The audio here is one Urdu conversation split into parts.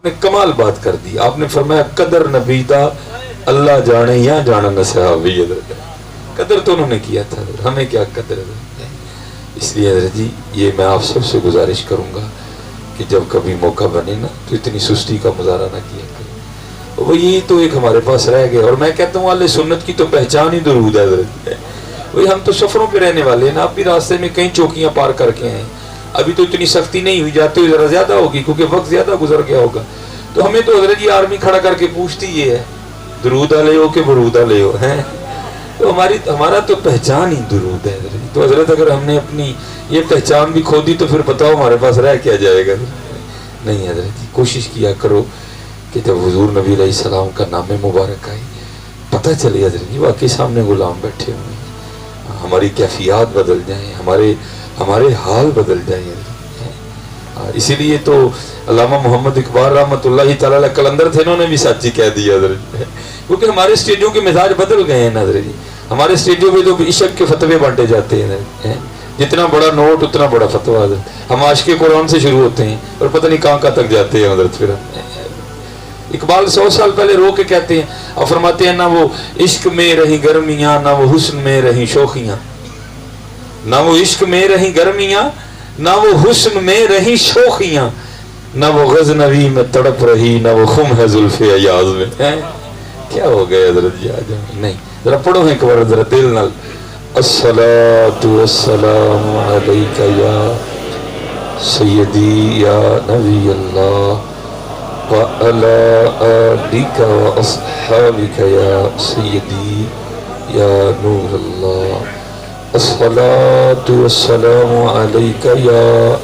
نے کمال بات کر دی. آپ نے فرمایا قدر نبی دا اللہ جانے یا جانا نہ صحابی. قدر تو انہوں نے کیا تھا, ہمیں کیا قدر ہے. اس لیے حضرت جی یہ میں آپ سب سے گزارش کروں گا کہ جب کبھی موقع بنے نا تو اتنی سستی کا مظاہرہ نہ کیا کریں. وہی تو ایک ہمارے پاس رہ گیا. اور میں کہتا ہوں اہل سنت کی تو پہچان ہی درود ہے حضرت. وہی ہم تو سفروں پہ رہنے والے ہیں نا. آپ بھی راستے میں کئی چوکیاں پار کر کے ہیں. ابھی تو اتنی سختی نہیں ہوئی, جاتے ہوئے ذرا زیادہ ہوگی کیونکہ وقت زیادہ گزر گیا ہوگا. تو ہمیں تو حضرت جی آرمی کھڑا کر کے پوچھتی یہ ہے درود لے ہو کہ برود لے ہو ہیں. تو ہمارا تو پہچان ہی درود ہے حضرت. تو حضرت اگر ہم نے اپنی یہ پہچان بھی کھو دی تو پھر بتاؤ ہمارے پاس رہ کیا جائے گا. نہیں حضرت جی کوشش کیا کرو کہ جب حضور نبی علیہ السلام کا نام مبارک آئے پتہ چلے حضرت جی واقعی سامنے غلام بیٹھے ہوئے ہیں, ہماری کیفیات بدل جائیں, ہمارے حال بدل جائیں. اسی لیے تو علامہ محمد اقبال رحمۃ اللہ تعالی علیہ کلندر تھے, انہوں نے بھی سچ ہی کہہ دیا حضرت, کیونکہ ہمارے اسٹیجوں کے مزاج بدل گئے ہیں حضرت جی. ہمارے اسٹیجوں پہ تو عشق کے فتوے بانٹے جاتے ہیں, جتنا بڑا نوٹ اتنا بڑا فتویٰ حضرت. ہم عاشق قرآن سے شروع ہوتے ہیں اور پتہ نہیں کہاں تک جاتے ہیں حضرت. پھر اقبال 100 سال پہلے رو کے کہتے ہیں اور فرماتے ہیں نہ وہ عشق میں رہی گرمیاں نہ وہ حسن میں رہی شوخیاں, نہ وہ عشق میں رہی گرمیاں نہ وہ حسن میں رہی شوخیاں, نہ وہ غزنوی میں تڑپ رہی نہ وہ خم ہے زلف ایاز میں. کیا ہو گئے حضرت جی آج نہیں. ذرا پڑھو ایک بار ذرا دل نال. الصلاۃ والسلام علیک یا سیدی یا نبی اللہ وعلی آلک واصحابک یا سیدی یا نور اللہ. الصلاۃ والسلام علیک یا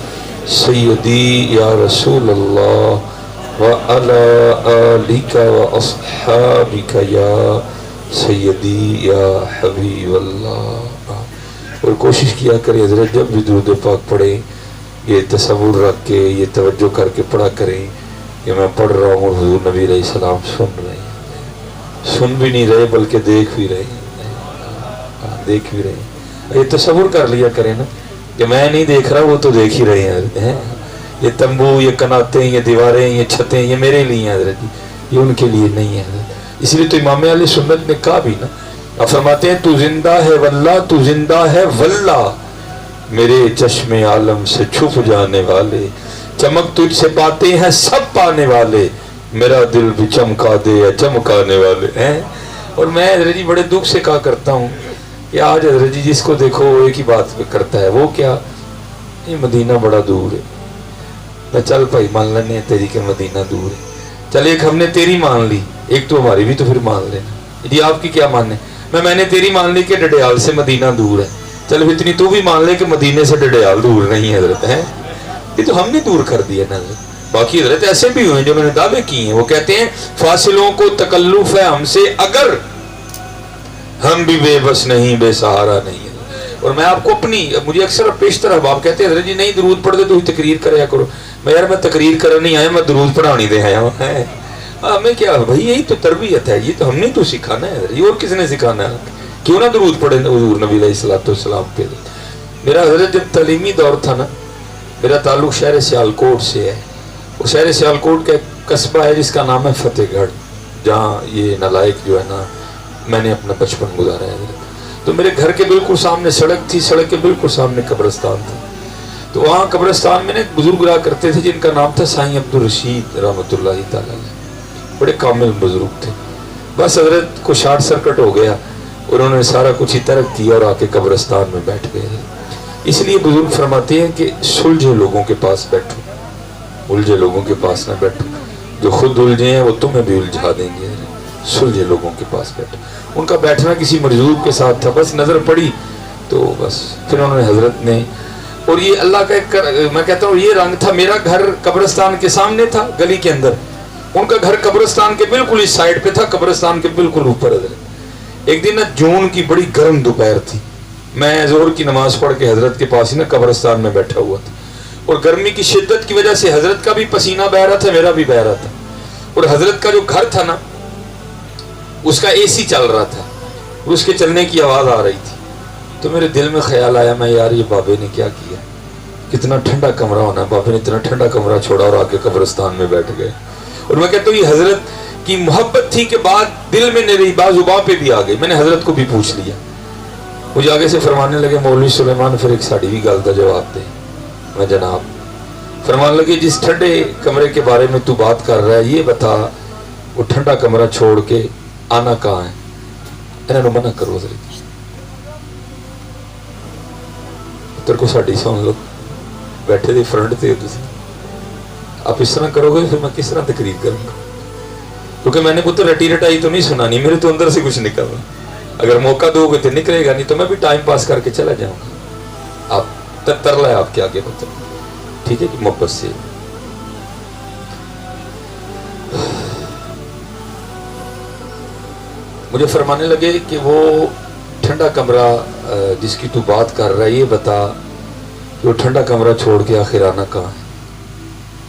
سیدی یا رسول اللہ وعلی آلک واصحابک یا سیدی یا حبیب اللہ. اور کوشش کیا کریں حضرت جب بھی درود پاک پڑھیں یہ تصور رکھ کے یہ توجہ کر کے پڑھا کریں کہ میں پڑھ رہا ہوں اور حضور نبی علیہ السلام سن رہے ہیں. سن بھی نہیں رہے بلکہ دیکھ بھی رہے ہیں, دیکھ بھی رہے ہیں. یہ تصور کر لیا کریں نا کہ میں نہیں دیکھ رہا وہ تو دیکھ ہی رہے ہیں. یہ تمبو یہ کناتیں یہ دیواریں یہ چھتیں یہ میرے لیے ہیں حضرت, یہ ان کے لیے نہیں ہے حضرت. اس لیے تو امام علیہ سنت نے کہا بھی نا, اب فرماتے ہیں تو زندہ ہے واللہ تو زندہ ہے واللہ میرے چشم عالم سے چھپ جانے والے, چمک تجھ سے پاتے ہیں سب پانے والے, میرا دل بھی چمکا دے یا چمکانے والے ہیں. اور میں حضرت جی بڑے دکھ سے کہا کرتا ہوں کہ آج حضرت جی جس کو دیکھو وہ ایک ہی بات کرتا ہے, وہ کیا یہ مدینہ بڑا دور ہے. میں چل بھائی مان لینے تیری کہ مدینہ دور ہے, چل ایک ہم نے تیری مان لی ایک تو ہماری بھی تو پھر مان لینا. جی آپ کی کیا ماننے, میں نے تیری مان لی کہ ڈڈیال سے مدینہ دور ہے, چل اتنی تو بھی مان لے کہ مدینے سے ڈڈیال دور نہیں ہے حضرت. ہے یہ تو ہم نے دور کر دیا نا حضرت. باقی حضرت ایسے بھی ہوئے ہیں جنہوں نے دعوے کیے ہیں, وہ کہتے ہیں فاصلوں کو تکلف ہے ہم سے اگر ہم بھی بے بس نہیں بے سہارا نہیں. اور میں آپ کو اپنی مجھے اکثر پیشتر آپ کہتے ہیں حضرت جی نہیں درود پڑھ دے تو ہی تقریر کریا کرو. میں یار میں تقریر کرنے نہیں آیا, میں درود پڑھانی دے آیا ہوں. ہمیں کیا بھائی یہی تو تربیت ہے, یہ تو ہم نے تو سکھانا ہے. یہ اور کس نے سکھانا ہے؟ کیوں نہ درود پڑھے حضور نبی علیہ الصلوۃ والسلام پہ. میرا حضرت جب تعلیمی دور تھا نا, میرا تعلق شہر سیالکوٹ سے ہے. وہ شہر سیالکوٹ کا ایک قصبہ ہے جس کا نام ہے فتح گڑھ, جہاں یہ نالائق جو ہے نا میں نے اپنا بچپن گزارا ہے. تو میرے گھر کے بالکل سامنے سڑک تھی, سڑک کے بالکل سامنے قبرستان تھا. تو وہاں قبرستان میں نے بزرگ رہا کرتے تھے جن کا نام تھا سائیں عبدالرشید رحمۃ اللہ تعالی علیہ. بڑے کامل بزرگ تھے. بس حضرت کو شارٹ سرکٹ ہو گیا اور انہوں نے سارا کچھ ہی ترک کیا اور آ کے قبرستان میں بیٹھ گئے. اس لیے بزرگ فرماتے ہیں کہ سلجھے لوگوں کے پاس بیٹھو, الجھے لوگوں کے پاس نہ بیٹھو. جو خود الجھے ہیں وہ تمہیں بھی الجھا دیں گے. سلجھے لوگوں کے پاس بیٹھو. ان کا بیٹھنا کسی مرزوق کے ساتھ تھا, بس نظر پڑی تو بس پھر انہوں نے حضرت نے, اور یہ اللہ کا ایک میں کہتا ہوں یہ رنگ تھا. میرا گھر قبرستان کے سامنے تھا گلی کے اندر, ان کا گھر قبرستان کے بالکل اس سائڈ پہ تھا, قبرستان کے بالکل اوپر. حضرت ایک دن نا جون کی بڑی گرم دوپہر تھی, میں ظہر کی نماز پڑھ کے حضرت کے پاس ہی نا قبرستان میں بیٹھا ہوا تھا, اور گرمی کی شدت کی وجہ سے حضرت کا بھی پسینہ بہ رہا تھا, میرا بھی بہ رہا تھا. اور حضرت کا جو گھر تھا نا اس کا اے سی چل رہا تھا اور اس کے چلنے کی آواز آ رہی تھی. تو میرے دل میں خیال آیا میں یار یہ بابے نے کیا کیا, کتنا ٹھنڈا کمرہ ہونا ہے, بابے نے اتنا ٹھنڈا کمرہ چھوڑا اور آ کے قبرستان میں بیٹھ گئے. اور میں کہتا ہوں یہ حضرت کی محبت تھی کہ بات دل میں نہیں رہی، بات زبان پہ بھی آ گئی. میں نے حضرت کو بھی پوچھ لیا. مجھے آگے سے فرمانے لگے مولوی سلیمان پھر ایک ساڑی بھی گل کا جواب دے. میں جناب. فرمانے لگے جس ٹھنڈے کمرے کے بارے میں تو بات کر رہا ہے یہ بتا وہ ٹھنڈا کمرہ چھوڑ کے آنا کہاں ہے؟ انہوں نے منع کرو حضرت. تیرے کو ساڑی سن لو بیٹھے دے فرنٹ تے آپ اس طرح کرو گے پھر میں کس طرح تقریر کروں گا؟ کیونکہ میں نے کو تو رٹی رٹائی تو نہیں سنانی، میرے تو اندر سے کچھ نکل رہا. اگر موقع دو گے تو نکلے گا، نہیں تو میں بھی ٹائم پاس کر کے چلا جاؤں گا. آپ ترلا ہے آپ کے آگے بتا. ٹھیک ہے کہ محبت سے. مجھے فرمانے لگے کہ وہ ٹھنڈا کمرہ جس کی تو بات کر رہا ہے یہ بتا کہ وہ ٹھنڈا کمرہ چھوڑ کے آخر آنا کہاں ہے؟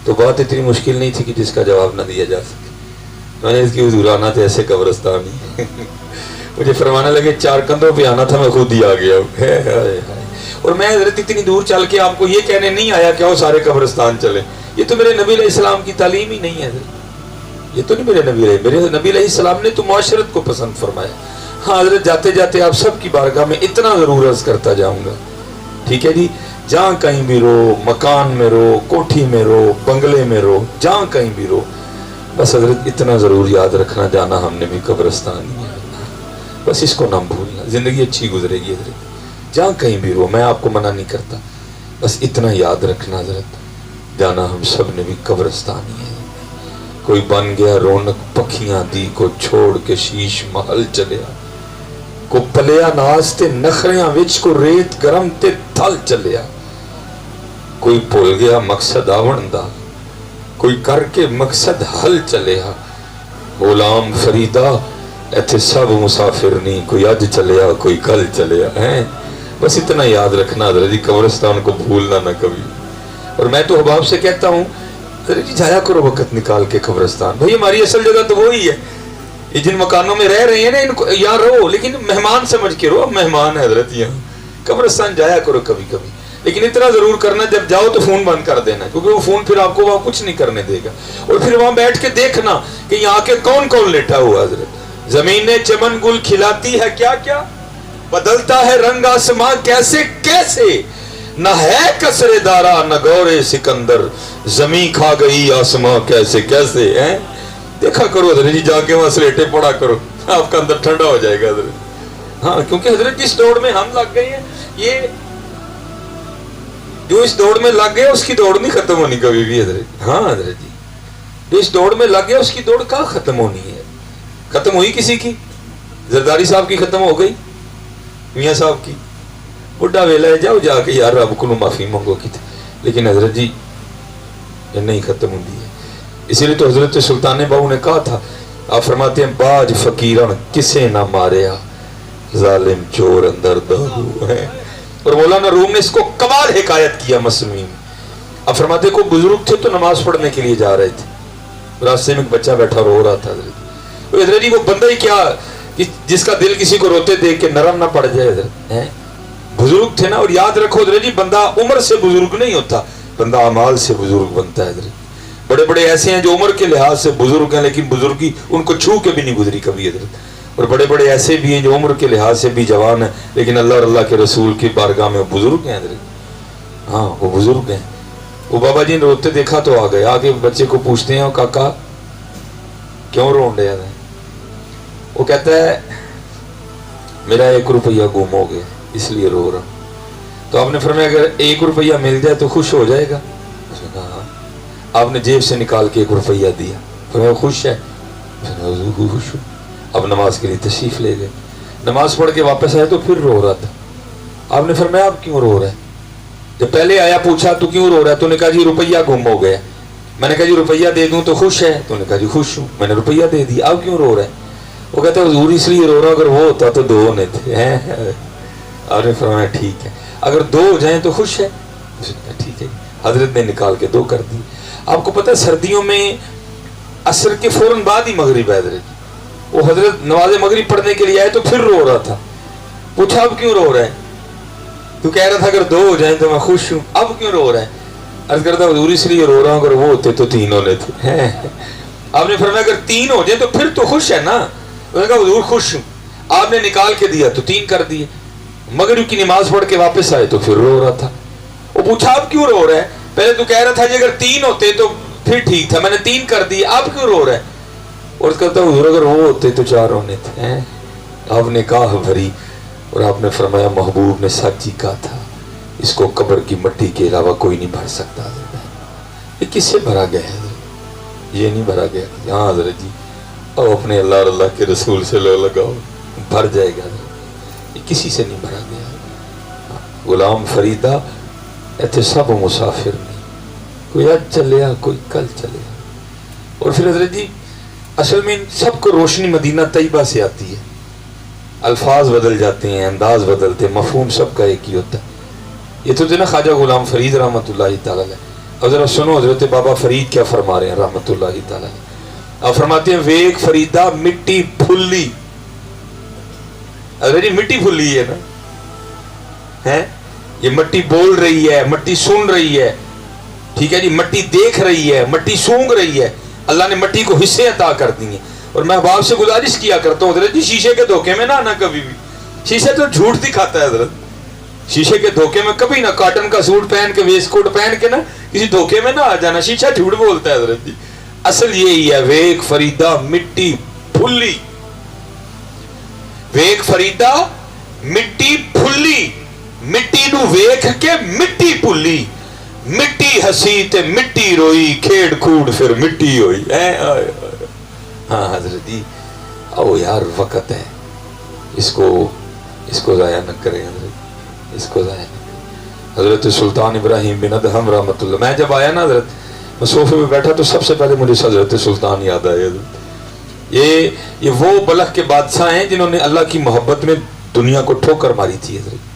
تو بات اتنی مشکل نہیں تھی کہ جس کا جواب نہ دیا جا سکے. میں نے اس کی حضور آنا تھا ایسے قبرستان ہی. مجھے فرمانے لگے 4 کندھوں پہ آنا تھا، میں خود ہی آ گیا. اور میں حضرت اتنی دور چل کے آپ کو یہ کہنے نہیں آیا کہ وہ سارے قبرستان چلے. یہ تو میرے نبی علیہ السلام کی تعلیم ہی نہیں ہے حضرت. یہ تو نہیں میرے نبی علیہ السلام نے تو معاشرت کو پسند فرمایا. ہاں حضرت جاتے جاتے آپ سب کی بارگاہ میں اتنا ضرور عرض کرتا جاؤں گا. ٹھیک ہے جی. جہاں کہیں بھی رو، مکان میں رو، کوٹھی میں رو، بنگلے میں رو، جہاں کہیں بھی رو، بس حضرت اتنا ضرور یاد رکھنا جانا ہم نے بھی قبرستان ہی ہے. بس اس کو نہ بھولنا، زندگی اچھی گزرے گی حضرت. جہاں کہیں بھی رو، میں آپ کو منع نہیں کرتا، بس اتنا یاد رکھنا حضرت جانا ہم سب نے بھی قبرستان ہی ہے. کوئی بن گیا رونق پکھیاں دی کو چھوڑ کے شیش محل چلیا، کو پلیا ناز تے نخریاں وچ کو ریت گرم تے تھل چلیا. کوئی بھول گیا مقصد آون دا، کوئی کر کے مقصد حل چلیا. غلام فریدہ ایتھے سب مسافر نہیں، کوئی اج چلیا کوئی کل چلیا ہے. بس اتنا یاد رکھنا حضرت جی، قبرستان کو بھولنا نہ کبھی. اور میں تو احباب سے کہتا ہوں حضرت جی جایا کرو وقت نکال کے قبرستان. بھائی ہماری اصل جگہ تو وہی ہے. یہ جن مکانوں میں رہ رہے ہیں نا ان کو یہاں رہو، لیکن مہمان سمجھ کے رہو. مہمان ہے حضرت یہاں. قبرستان جایا کرو کبھی کبھی، لیکن اتنا ضرور کرنا جب جاؤ تو فون بند کر دینا، کیونکہ وہ فون پھر آپ کو وہاں کچھ نہیں کرنے دے گا. اور پھر وہاں بیٹھ کے دیکھنا کہ یہاں کے کون کون لیٹا ہوا. حضرت زمینیں چمن گل کھلاتی ہے کیا کیا، بدلتا ہے رنگ آسماں کیسے کیسے. نہ ہے کسرے دارا نہ گورے سکندر، زمین کھا گئی آسماں کیسے کیسے. دیکھا کرو حضرت جی، جا کے وہاں سلیٹیں پڑھا کرو، آپ کا اندر ٹھنڈا ہو جائے گا حضرت. ہاں کیونکہ حضرت جس دوڑ میں ہم لگ گئے ہیں، یہ جو اس دوڑ میں لگ گیا اس کی دوڑ نہیں ختم ہونی کبھی بھی حضرت. ہاں حضرت جی، جو اس دوڑ میں لگ گیا اس کی دوڑ کہاں ختم ہونی ہے. ختم ہوئی کسی کی؟ زرداری صاحب کی ختم ہو گئی، میاں صاحب کی. بڑھا ویلا ہے، جاؤ جا کے یار رب کو معافی مانگو کی تھی. لیکن حضرت جی یہ نہیں ختم ہوتی ہے. اسی لیے تو حضرت سلطان باہو نے کہا تھا، آپ فرماتے ہیں باج فقیران کسے نہ ماریا، ظالم چور اندر دہو ہے. اور مولانا روم نے اس کو کمال حکایت کیا مسلمی میں. آپ فرماتے کو بزرگ تھے تو نماز پڑھنے کے لیے جا رہے تھے، راستے میں ایک بچہ بیٹھا رو رہا تھا. حضرت جی وہ بندہ ہی کیا جس کا دل کسی کو روتے دیکھ کے نرم نہ پڑ جائے. حضرت بزرگ تھے نا. اور یاد رکھو حضرت جی، بندہ عمر سے بزرگ نہیں ہوتا، بندہ اعمال سے بزرگ بنتا ہے. حضرت بڑے بڑے ایسے ہیں جو عمر کے لحاظ سے بزرگ ہیں لیکن بزرگی ان کو چھو کے بھی نہیں گزری کبھی. حضرت اور بڑے بڑے ایسے بھی ہیں جو عمر کے لحاظ سے بھی جوان ہیں لیکن اللہ اور اللہ کے رسول کی بارگاہ میں وہ بزرگ ہیں. حضرت ہاں وہ بزرگ ہیں. وہ بابا جی نے روتے دیکھا تو آ گئے، آگے بچے کو پوچھتے ہیں کاکا کیوں رون رہا ہے؟ وہ کہتا ہے میرا 1 روپیہ گم ہو گیا اس لیے رو رہا. تو آپ نے فرمایا اگر 1 روپیہ مل جائے تو خوش ہو جائے گا؟ آپ نے جیب سے نکال کے 1 روپیہ دیا. فرمایا خوش ہے؟ خوش ہوں. اب نماز کے لیے تشریف لے گئے. نماز پڑھ کے واپس آئے تو پھر رو رہا تھا. آپ نے فرمایا اب کیوں رو رہا ہے؟ جب پہلے آیا پوچھا تو کیوں رو رہا ہے؟ تو نے کہا جی روپیہ گم ہو گیا. میں نے کہا جی روپیہ دے دوں تو خوش ہے؟ تو نے کہا جی خوش ہوں. میں نے روپیہ دے دیا. اب کیوں رو رہا ہے؟ وہ کہتا ہے حضور اس لیے رو رہا، اگر وہ ہوتا تو 2 ہونے تھے. آپ نے فرمایا ٹھیک ہے، اگر 2 ہو جائیں تو خوش ہے؟ ٹھیک ہے. حضرت نے نکال کے 2 کر دی. آپ کو پتہ سردیوں میں عصر کے فوراً بعد ہی مغرب ہے. حضرت وہ حضرت نماز مغرب پڑھنے کے لیے آئے تو پھر رو رہا تھا. پوچھا اب کیوں رو رہا ہے؟ تو کہہ رہا تھا اگر 2 ہو جائیں تو میں خوش ہوں. اب کیوں رو رہا ہے؟ عرض کرتا حضور اس لیے رو رہا ہوں اگر وہ ہوتے تو 3 ہونے تھے. آپ نے فرمایا اگر 3 ہو جائے تو پھر تو خوش ہے نا. انہوں نے کہا حضور خوش ہوں. آپ نے نکال کے دیا تو 3 کر دیے. مغرب کی نماز پڑھ کے واپس آئے تو پھر رو رہا تھا. وہ پوچھا آپ کیوں رو رہے ہیں؟ پہلے تو کہہ رہا تھا جی اگر 3 ہوتے تو پھر ٹھیک تھا, میں نے 3 کر دی, آپ کیوں رو رہے ہیں؟ اور کہتا حضور اگر وہ ہوتے تو 4 ہونے تھے. آپ نے کہا بھری, اور آپ نے فرمایا محبوب نے سچ ہی کہا تھا, اس کو قبر کی مٹی کے علاوہ کوئی نہیں بھر سکتا. یہ کس سے بھرا گیا ہے؟ یہ نہیں بھرا گیا. ہاں حضرت جی اب اپنے اللہ اور اللہ کے رسول سے لو لگاؤ, بھر جائے گا. یہ کسی سے نہیں بھرا گیا. غلام فریدہ ایتھے سب مسافر نہیں, کوئی آج چلیا کوئی کل چلیا. اور پھر حضرت جی اصل میں سب کو روشنی مدینہ طیبہ سے آتی ہے. الفاظ بدل جاتے ہیں, انداز بدلتے ہیں, مفہوم سب کا ایک ہی ہوتا ہے. یہ تو جو نا خواجہ غلام فرید رحمۃ اللہ تعالی علیہ. اب ذرا سنو حضرت بابا فرید کیا فرما رہے ہیں رحمۃ اللہ تعالی علیہ. آپ فرماتے ہیں ویک فریدہ مٹی پھلی. حضرت جی مٹی پھلی ہے نا, ہے یہ مٹی بول رہی ہے, مٹی سن رہی ہے, ٹھیک ہے جی, مٹی دیکھ رہی ہے, مٹی سونگ رہی ہے. اللہ نے مٹی کو حصے عطا کر دی ہیں. اور میں باپ سے گزارش کیا کرتا ہوں حضرت جی شیشے کے دھوکے میں نہ آنا کبھی بھی. شیشے تو جھوٹ دکھاتا ہے حضرت. شیشے کے دھوکے میں کبھی نہ, کاٹن کا سوٹ پہن کے ویسٹ کوٹ پہن کے نا کسی دھوکے میں نہ آ جانا. شیشہ جھوٹ بولتا ہے حضرت جی. اصل یہی ہے ویک فریدہ مٹی پھلی. ویک فریدہ مٹی پھلی, مٹی نو ویکھ کے مٹی پھلی. مٹی ہسی تے مٹی روئی, کھیڑ کھوڑ پھر مٹی ہوئی. ہاں حضرت جی او یار وقت ہے, اس کو ضائع نہ کریں حضرت, اس کو ضائع نہ کریں. حضرت سلطان ابراہیم بن ادہم رحمۃ اللہ, میں جب آیا نا حضرت, میں صوفے میں بیٹھا تو سب سے پہلے مجھے حضرت سلطان یاد آئے. یہ وہ بلخ کے بادشاہ ہیں جنہوں نے اللہ کی محبت میں دنیا کو ٹھوکر ماری تھی حضرت.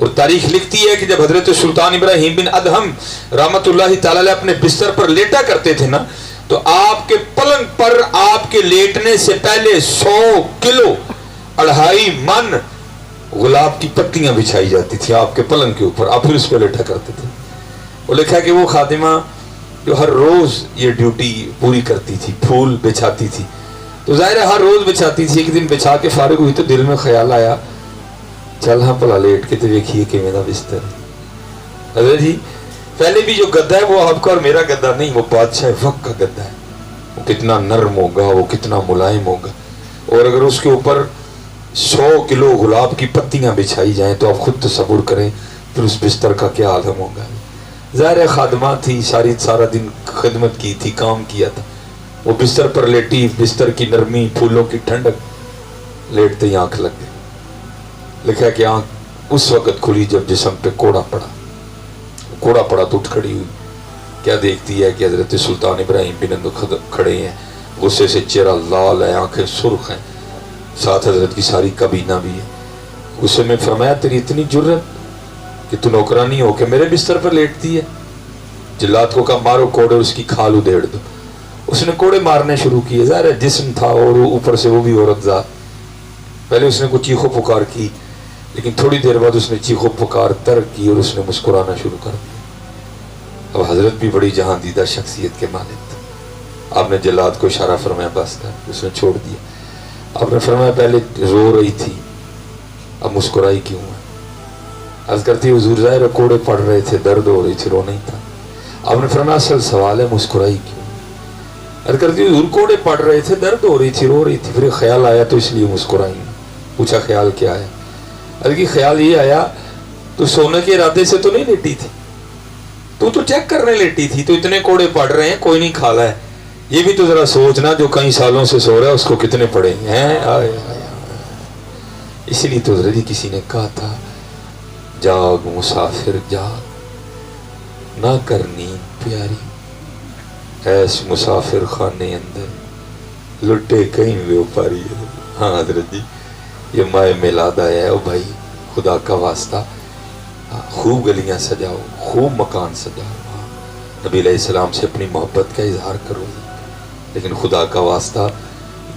اور تاریخ لکھتی ہے کہ جب حضرت سلطان ابراہیم بن ادہم رحمۃ اللہ تعالی علیہ اپنے بستر پر لیٹا کرتے تھے نا, تو آپ کے پلنگ پر آپ کے لیٹنے سے پہلے 100 کلو 2.5 من گلاب کی پتیاں بچھائی جاتی تھی آپ کے پلنگ کے اوپر, آپ پھر اس پہ لیٹا کرتے تھے. وہ لکھا کہ وہ خادمہ جو ہر روز یہ ڈیوٹی پوری کرتی تھی, پھول بچھاتی تھی, تو ظاہر ہے ہر روز بچھاتی تھی. ایک دن بچھا کے فارغ ہوئی تو دل میں خیال آیا چل ہاں پلا لیٹ کے تو دیکھیے کہ میرا بستر. حضرت جی پہلے بھی جو گدا ہے وہ آپ کا اور میرا گدا نہیں, وہ بادشاہ وقت کا گدا ہے. وہ کتنا نرم ہوگا, وہ کتنا ملائم ہوگا, اور اگر اس کے اوپر 100 کلو گلاب کی پتیاں بچھائی جائیں تو آپ خود تصور کریں پھر اس بستر کا کیا عالم ہوگا. ظاہر خادمہ تھی, سارا دن خدمت کی تھی, کام کیا تھا. وہ بستر پر لیٹی, بستر کی نرمی, پھولوں کی ٹھنڈک, لیٹتے ہی آنکھ لگ گئی. لکھا کہ آنکھ اس وقت کھلی جب جسم پہ کوڑا پڑا. کوڑا پڑا تو اٹھ کھڑی ہوئی. کیا دیکھتی ہے کہ حضرت سلطان ابراہیم بن ادہم کھڑے ہیں, غصے سے چہرہ لال ہے, آنکھیں سرخ ہیں, ساتھ حضرت کی ساری کابینہ بھی ہے. غصے میں فرمایا تیری اتنی جرت کہ تو نوکرانی ہو کے میرے بستر پر لیٹتی ہے. جلات کو کہا مارو کوڑے, اس کی کھال ادھیڑ دو. اس نے کوڑے مارنے شروع کیے. ظاہر ہے جسم تھا اور اوپر سے وہ بھی عورت ذات. پہلے اس نے کچھ چیخو پکار کی, لیکن تھوڑی دیر بعد اس نے چیخو پکار ترک کی اور اس نے مسکرانا شروع کر دیا. اب حضرت بھی بڑی جہاں دیدہ شخصیت کے مالک تھے. آپ نے جلات کو اشارہ فرمایا بس کر, اس نے چھوڑ دیا. آپ نے فرمایا پہلے رو رہی تھی, اب مسکرائی کیوں ہے؟ عرض کرتی حضور ظاہر کوڑے پڑ رہے تھے, درد ہو رہی تھی, رو نہیں تھا. آپ نے فرمایا اصل سوال ہے مسکرائی کیوں؟ عرض کرتی حضور کوڑے پڑ رہے تھے, درد ہو رہی تھی, رو رہی تھی, پھر خیال آیا تو اس لیے مسکرائی. پوچھا خیال کیا ہے؟ عرض کی خیال یہ آیا تو سونے کے ارادے سے تو نہیں لیٹی تھی, تو چیک کرنے لیٹی تھی, تو اتنے کوڑے پڑ رہے ہیں کوئی نہیں کھالا ہے, یہ بھی تو ذرا سوچنا جو کئی سالوں سے سو رہا ہے اس کو کتنے پڑے ہیں. اسی لیے تو حضرت کسی نے کہا تھا جاگ مسافر جاگ, نہ کر نیند پیاری, ایس مسافر خانے اندر لٹے کہیں بیوپاری. ہاں حضرت جی یہ ماہ میلاد آیا ہے. او بھائی خدا کا واسطہ خوب گلیاں سجاؤ, خوب مکان سجاؤ, نبی علیہ السلام سے اپنی محبت کا اظہار کرو, لیکن خدا کا واسطہ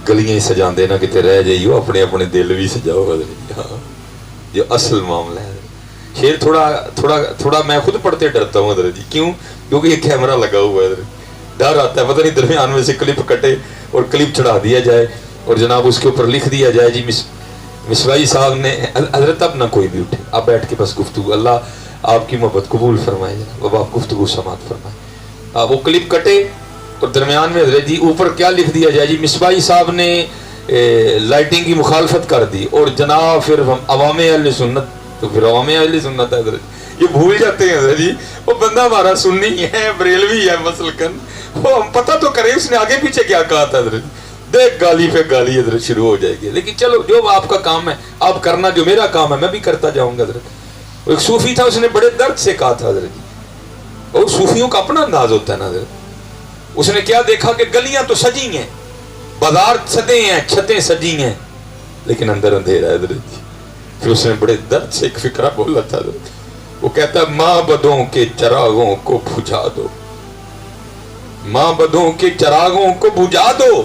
گلیاں سجان دینا کتے رہ جائیو, اپنے اپنے دل بھی سجاؤ حضرت. ہاں یہ اصل معاملہ ہے. شیر تھوڑا میں خود پڑھتے ڈرتا ہوں حضرت جی. کیوں؟ کیونکہ یہ کیمرہ لگا ہوا ہے حضرت. ڈر آتا ہے پتہ نہیں درمیان میں سے کلپ کٹے اور کلپ چڑھا دیا جائے اور جناب اس کے اوپر لکھ دیا جائے جی مصباحی صاحب نے. حضرت اب نہ کوئی بھی اٹھے, آپ بیٹھ کے بس گفتگو, اللہ آپ کی محبت قبول فرمائے جناب, اب آپ گفتگو سماعت فرمائے. آپ وہ کلپ کٹے اور درمیان میں حضرت جی اوپر کیا لکھ دیا جائے جی مصباحی صاحب نے لائٹنگ کی مخالفت کر دی, اور جناب پھر ہم عوام اہل سنت, تو پھر عوام اہل سنت ہے حضرت, یہ بھول جاتے ہیں حضرت جی وہ بندہ ہمارا سنی ہے, بریلوی ہے مسلکن, وہ ہم پتہ تو کریں اس نے آگے پیچھے کیا کہا تھا حضرت, دیکھ گالی پہ گالی حضرت شروع ہو جائے گی. لیکن چلو جو آپ کا کام ہے آپ کرنا, جو میرا کام ہے میں بھی کرتا جاؤں گا حضرت. ایک صوفی تھا, اس نے بڑے درد سے کہا تھا حضرت جی, اور صوفیوں کا اپنا انداز ہوتا ہے نا حضرت. اس نے کیا دیکھا کہ گلیاں تو سجی ہیں, بازار سجے ہیں, چھتیں سجی ہیں, لیکن اندر اندھیرا ہے حضرت جی. پھر اس نے بڑے درد سے ایک فکرہ بولا تھا حضرت, وہ کہتا ہے معبدوں کے چراغوں کو بجھا دو, معبدوں کے چراغوں کو بجھا دو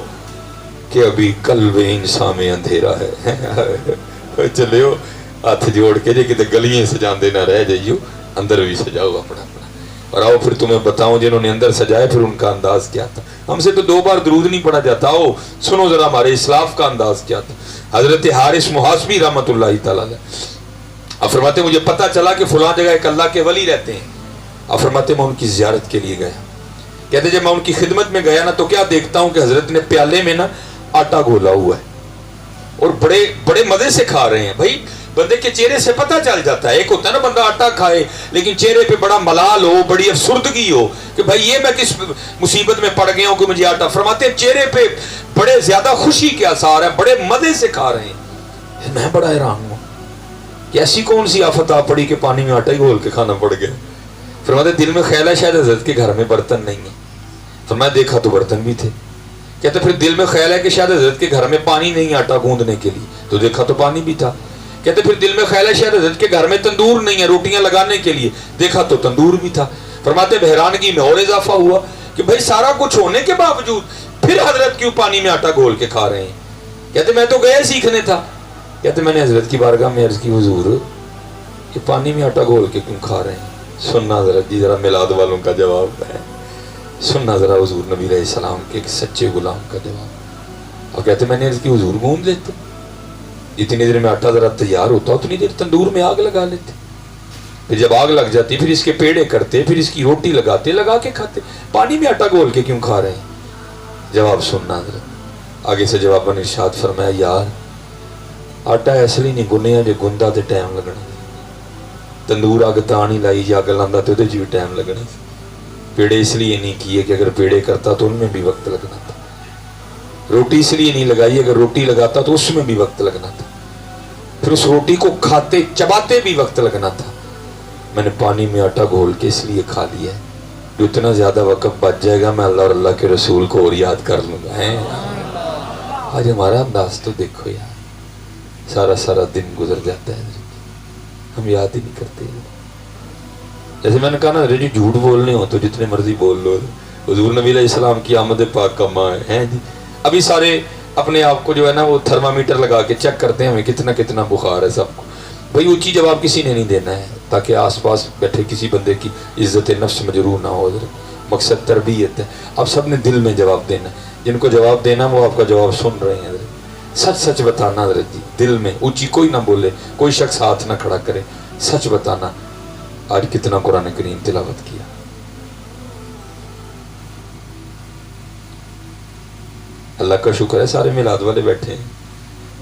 کہ ابھی قلب انسان میں اندھیرا ہے. چلے ہو ہاتھ جوڑ کے جے کتے گلیاں سجاندے نہ رہ جائیو, اندر بھی سجاؤ اپنا اپنا. اور آؤ پھر تمہیں بتاؤں جنہوں نے اندر سجائے پھر ان کا انداز کیا تھا. ہم سے تو 2 بار درود نہیں پڑھا جاتا, آؤ سنو ذرا ہمارے اسلاف کا انداز کیا تھا. حضرت حارث محاسبی رحمۃ اللہ تعالیٰ اب فرماتے مجھے پتہ چلا کہ فلاں جگہ ایک اللہ کے ولی رہتے ہیں. اب فرماتے میں ان کی زیارت کے لیے گیا. کہتے جب میں ان کی خدمت میں گیا نا تو کیا دیکھتا ہوں کہ حضرت نے پیالے میں نا آٹا گھولا ہوا ہے اور بڑے بڑے مزے سے کھا رہے ہیں. بھائی بندے کے چہرے سے پتہ چل جاتا ہے, ایک ہوتا ہے نا بندہ آٹا کھائے لیکن چہرے پہ بڑا ملال ہو, بڑی افسردگی ہو کہ بھائی یہ میں کس مصیبت میں پڑ گیا ہوں کہ مجھے آٹا. فرماتے چہرے پہ بڑے زیادہ خوشی کے آثار ہیں, بڑے مزے سے کھا رہے ہیں. میں بڑا حیران ہوں کہ ایسی کون سی آفت آ پڑی کہ پانی میں آٹا ہی گھول کے کھانا پڑ گیا. فرماتے دل میں خیال ہے شاید حضرت کے گھر میں برتن نہیں ہیں. فرمایا دیکھا تو برتن بھی تھے. کہتے پھر دل میں خیال ہے کہ شاید حضرت کے گھر میں پانی نہیں آٹا گوندنے کے لیے, تو دیکھا تو پانی بھی تھا. کہتے پھر دل میں خیال ہے شاید حضرت کے گھر میں تندور نہیں ہے روٹیاں لگانے کے لیے, دیکھا تو تندور بھی تھا. فرماتے حیرانگی میں اور اضافہ ہوا کہ بھائی سارا کچھ ہونے کے باوجود پھر حضرت کیوں پانی میں آٹا گھول کے کھا رہے ہیں. کہتے میں تو گیا سیکھنے تھا. کہتے میں نے حضرت کی بارگاہ میں عرض کی حضور یہ پانی میں آٹا گھول کے کیوں کھا رہے ہیں. سننا حضرت جی ذرا میلاد والوں کا جواب ہے, سننا ذرا حضور نبی علیہ السلام کے ایک سچے غلام کا جواب. اور کہتے میں نے عرض کی حضور گوند لیتے, اتنی دیر میں آٹا ذرا تیار ہوتا اتنی دیر تندور میں آگ لگا لیتے, پھر جب آگ لگ جاتی پھر اس کے پیڑے کرتے, پھر اس کی روٹی لگاتے, لگا کے کھاتے. پانی میں آٹا گھول کے کیوں کھا رہے ہیں. جواب سننا حضرت. آگے سے جواب نے ارشاد فرمایا یار آٹا اس لیے نہیں گنیا جو گندا تے ٹائم لگنا, تندور اگ تا نہیں لائی جی اگ لاندا تے بھی ٹائم لگنا. پیڑے اس لیے نہیں کیے کہ اگر پیڑے کرتا تو ان میں بھی وقت لگنا تھا. روٹی اس لیے نہیں لگائی اگر روٹی لگاتا تو اس میں بھی وقت لگنا تھا. پھر اس روٹی کو کھاتے چباتے بھی وقت لگنا تھا. میں نے پانی میں آٹا گھول کے اس لیے کھا لیا ہے جو اتنا زیادہ وقت بچ جائے گا میں اللہ اور اللہ کے رسول کو اور یاد کر لوں گا. آج ہمارا انداز تو دیکھو یار, سارا سارا دن گزر جاتا ہے ہم یاد ہی نہیں کرتے. جیسے میں نے کہا نا جی جھوٹ بولنے ہو تو جتنے مرضی بول لو, حضور نبی علیہ السلام کی آمد پاک کا ماں ہے جی. ابھی سارے اپنے آپ کو جو ہے نا وہ تھرمامیٹر لگا کے چیک کرتے ہیں ہمیں کتنا کتنا بخار ہے سب کو. بھائی اونچی جواب کسی نے نہیں دینا ہے تاکہ آس پاس بیٹھے کسی بندے کی عزت نفس مجروح نہ ہو. مقصد تربیت ہے. اب سب نے دل میں جواب دینا ہے, جن کو جواب دینا وہ آپ کا جواب سن رہے ہیں. سچ سچ بتانا حضرت جی, دل میں اونچی کوئی نہ بولے, کوئی شخص ہاتھ نہ کھڑا کرے, سچ بتانا. آج کتنا قرآن کریم تلاوت کیا, اللہ کا شکر ہے سارے میلاد والے بیٹھے ہیں,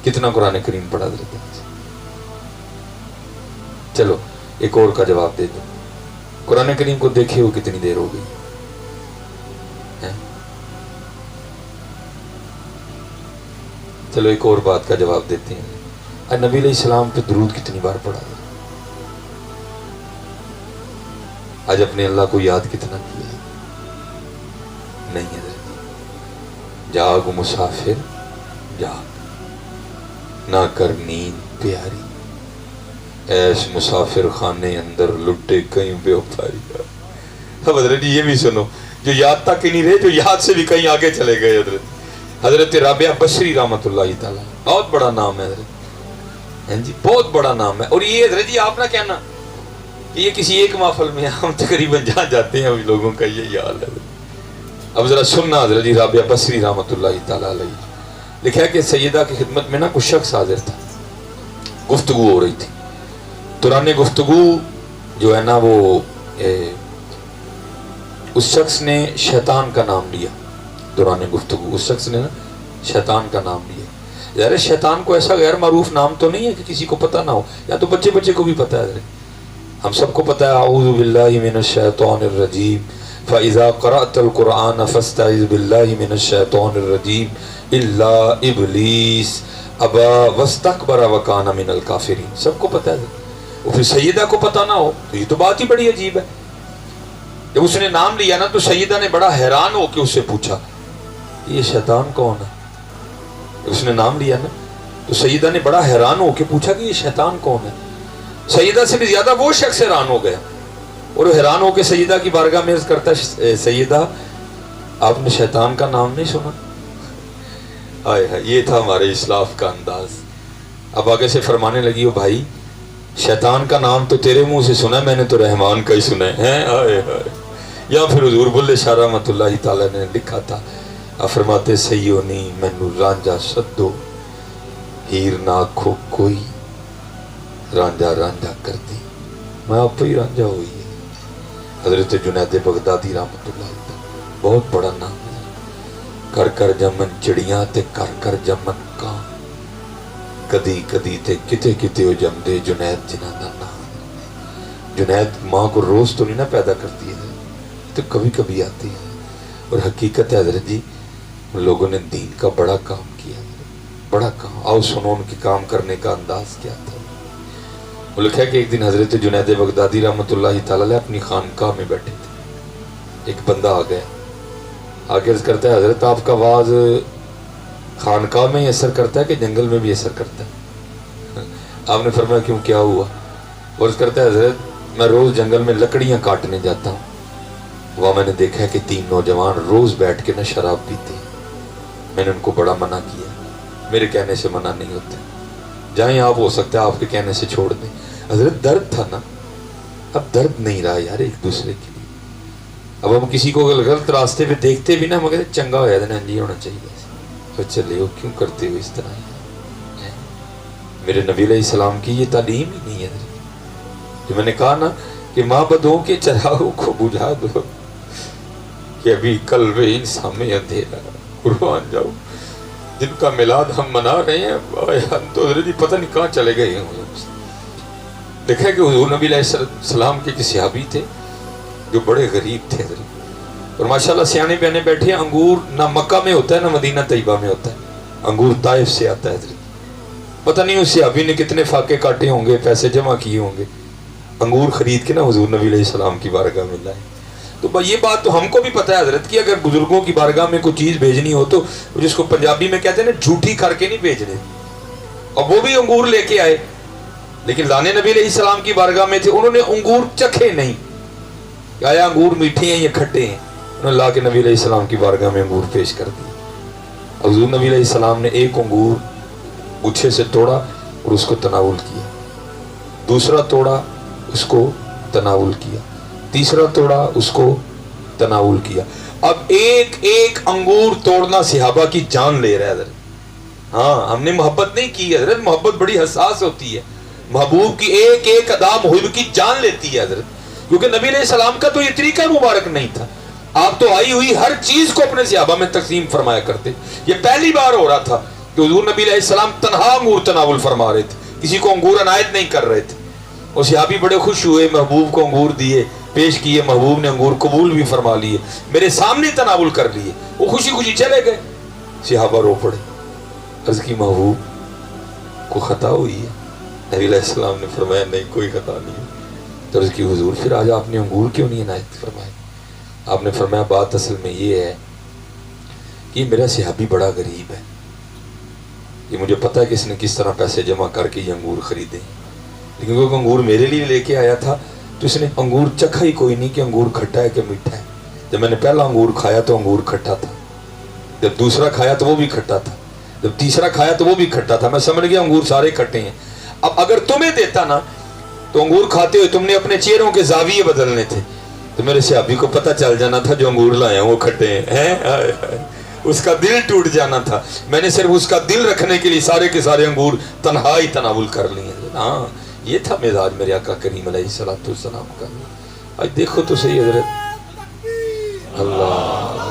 کتنا قرآن کریم پڑھا حضرت. چلو ایک اور کا جواب دے دو, قرآن کریم کو دیکھے ہو کتنی دیر ہو گئی. چلو ایک اور بات کا جواب دیتے ہیں, نبی علیہ السلام پہ درود کتنی بار پڑھا. آج اپنے اللہ کو یاد کتنا کیا نہیں ہے. جاگ مسافر جاگ, نہ کر نیند پیاری, ایس مسافر خانے اندر لٹے کہیں بے وفاری. اب حضرت یہ بھی سنو جو یاد تک ہی نہیں رہے, جو یاد سے بھی کہیں آگے چلے گئے. حضرت رابعہ بصری رحمۃ اللہ تعالیٰ, بہت بڑا نام ہے حضرت جی, بہت بڑا نام ہے. اور یہ حضرت جی آپ نہ کہنا کہ یہ کسی ایک محفل میں, ہم تقریباً جہاں جاتے ہیں لوگوں کا یہی حال ہے. اب ذرا سننا حضرت جی رابعہ بصری رحمۃ اللہ تعالیٰ علیہ لکھا ہے کہ سیدہ کی خدمت میں نا کچھ شخص حاضر تھا، گفتگو ہو رہی تھی. دوران گفتگو جو ہے نا وہ اس شخص نے شیطان کا نام لیا. دوران گفتگو اس شخص نے نا شیطان کا نام لیا. یار شیطان کو ایسا غیر معروف نام تو نہیں ہے کہ کسی کو پتہ نہ ہو، یا تو بچے کو بھی پتہ ہے. ہم سب کو پتہ ہے اعوذ باللہ من الشیطان الرجیم فاذا قرأت القرآن فاستعذ باللہ من الشیطان الرجیم الا ابلیس ابا واستکبر وکان من الکافرین. سب کو پتہ ہے. وہ پھر سیدہ کو پتہ نہ ہو تو یہ تو بات ہی بڑی عجیب ہے. جب اس نے نام لیا نا تو سیدہ نے بڑا حیران ہو کے اس سے پوچھا یہ شیطان کون ہے. اس نے نام لیا نا تو سیدہ نے بڑا حیران ہو کے پوچھا کہ یہ شیطان کون ہے. سیدہ سے بھی زیادہ وہ شخص حیران ہو گیا اور وہ حیران ہو کے سیدہ کی بارگاہ میں عرض کرتا ہے سیدہ آپ نے شیطان کا نام نہیں سنا. آئے ہے یہ تھا ہمارے اسلاف کا انداز. اب آگے سے فرمانے لگی او بھائی شیطان کا نام تو تیرے منہ سے سنا، میں نے تو رحمان کا ہی سنا ہے. آئے ہائے. یا پھر حضور بلے شاہ رحمۃ اللہ تعالیٰ نے لکھا تھا آپ فرماتے سیونی مینو رانجا سدو ہیر نہ کھو کوئی رانجا رانجا کر دی میں آپ ہی رانجا ہوئی ہے. حضرت جنید بغدادی رحمۃ اللہ تعالیٰ بہت بڑا نام ہے. کر کر جمن چڑیاں تے کر کر جمن کان کدی کدی تے کتے کتے ہو جم دے جنید جنہ دا نام. جنید ماں کو روز تو نہیں نہ پیدا کرتی ہے تو کبھی کبھی آتی ہے. اور حقیقت ہے حضرت جی ان لوگوں نے دین کا بڑا کام کیا، بڑا کام. آؤ سنو ان کے کام کرنے کا انداز کیا تھا. وہ لکھا ہے کہ ایک دن حضرت جنید بغدادی رحمۃ اللہ تعالیٰ اپنی خانقاہ میں بیٹھے تھے. ایک بندہ آ گیا آگے عرض کرتا ہے حضرت آپ کا آواز خانقاہ میں ہی اثر کرتا ہے کہ جنگل میں بھی اثر کرتا ہے. آپ نے فرمایا کیوں کیا ہوا؟ وہ عرض کرتا ہے حضرت میں روز جنگل میں لکڑیاں کاٹنے جاتا ہوں. وہاں میں نے دیکھا ہے کہ 3 نوجوان روز بیٹھ کے نہ شراب پیتے ہیں. میں نے ان کو بڑا منع کیا، میرے کہنے سے منع نہیں ہوتا، جائیں آپ ہو سکتا ہے آپ کے کہنے سے چھوڑ دیں. حضرت درد تھا نا، اب درد نہیں رہا یار ایک دوسرے کے لیے. اب ہم کسی کو غلط راستے پہ دیکھتے بھی نا مگر چنگا ہو جاتا نہیں ہونا چاہیے تو چلے ہو کیوں کرتے ہو اس طرح. میرے نبی علیہ السلام کی یہ تعلیم ہی نہیں ہے. جو میں نے کہا نا کہ ماں بدوں کے چراغوں کو بجھا دو کہ ابھی قلب انسان میں اندھیرا قربان جاؤ. جن کا میلاد ہم منا رہے ہیں ہم تو حضرت پتہ نہیں کہاں چلے گئے ہوں. دیکھا کہ حضور نبی علیہ السلام کے صحابی تھے جو بڑے غریب تھے حضرت، اور ماشاءاللہ سیانے بیانے بیٹھے. انگور نہ مکہ میں ہوتا ہے نہ مدینہ طیبہ میں ہوتا ہے، انگور طائف سے آتا ہے حضرت. پتہ نہیں اس صحابی نے کتنے فاقے کاٹے ہوں گے، پیسے جمع کیے ہوں گے، انگور خرید کے نا حضور نبی علیہ السلام کی بارگاہ میں لائے. تو یہ بات تو ہم کو بھی پتہ ہے حضرت کی اگر بزرگوں کی بارگاہ میں کوئی چیز بھیجنی ہو تو جس کو پنجابی میں کہتے ہیں نا جھوٹی کر کے نہیں بھیجنے. اور وہ بھی انگور لے کے آئے لیکن لانے نبی علیہ السلام کی بارگاہ میں تھے، انہوں نے انگور چکھے نہیں کہ آیا انگور میٹھے ہیں یا کھٹے ہیں. انہوں نے لا کے نبی علیہ السلام کی بارگاہ میں انگور پیش کر دی. حضور نبی علیہ السلام نے ایک انگور گچھے سے توڑا اور اس کو تناول کیا، دوسرا توڑا اس کو تناول کیا، تیسرا توڑا اس کو تناول کیا. اب ایک ایک انگور توڑنا صحابہ کی جان لے رہا ہے حضرت. ہاں ہم نے محبت نہیں کی حضرت، محبت بڑی حساس ہوتی ہے. محبوب کی ایک ایک ادا محب کی جان لیتی ہے حضرت، کیونکہ نبی علیہ السلام کا تو یہ طریقہ مبارک نہیں تھا. آپ تو آئی ہوئی ہر چیز کو اپنے صحابہ میں تقسیم فرمایا کرتے. یہ پہلی بار ہو رہا تھا کہ حضور نبی علیہ السلام تنہا انگور تناول فرما رہے تھے، کسی کو انگور عنایت نہیں کر رہے تھے. اور صحابی بڑے خوش ہوئے، محبوب کو انگور دیے، پیش کیے، محبوب نے انگور قبول بھی فرما لیے، میرے سامنے تناول کر لیے. وہ خوشی خوشی چلے گئے. صحابہ رو پڑے، عرض کی محبوب کو خطا ہوئی ہے؟ نبی علیہ السلام نے فرمایا نہیں کوئی خطا نہیں. تو عرض کی حضور پھر آج آپ نے انگور کیوں نہیں عنایت فرمائے؟ آپ نے فرمایا بات اصل میں یہ ہے کہ میرا صحابی بڑا غریب ہے، یہ مجھے پتا ہے کہ اس نے کس طرح پیسے جمع کر کے یہ انگور خریدے، لیکن کیونکہ انگور میرے لیے لے کے آیا تھا تو اس نے انگور چکھا ہی کوئی نہیں کہ انگور کھٹا ہے کہ میٹھا ہے. جب میں نے پہلا انگور کھایا تو انگور کھٹا تھا، جب دوسرا کھایا تو وہ بھی کھٹا تھا، جب تیسرا کھایا تو وہ بھی کھٹا تھا. میں سمجھ گیا انگور سارے کھٹے ہیں. اب اگر تمہیں دیتا نا تو انگور کھاتے ہوئے تم نے اپنے چہروں کے زاویے بدلنے تھے تو میرے صحابی کو پتہ چل جانا تھا جو انگور لائے ہیں وہ کھٹے ہیں، اس کا دل ٹوٹ جانا تھا۔ میں نے صرف اس کا دل رکھنے کے لیے سارے کے سارے انگور تنہا ہی تناول کر لیے۔ ہاں یہ تھا مزاج میرے آقا کریم علیہ الصلوۃ والسلام کا۔ آج دیکھو تو صحیح حضرت، اللہ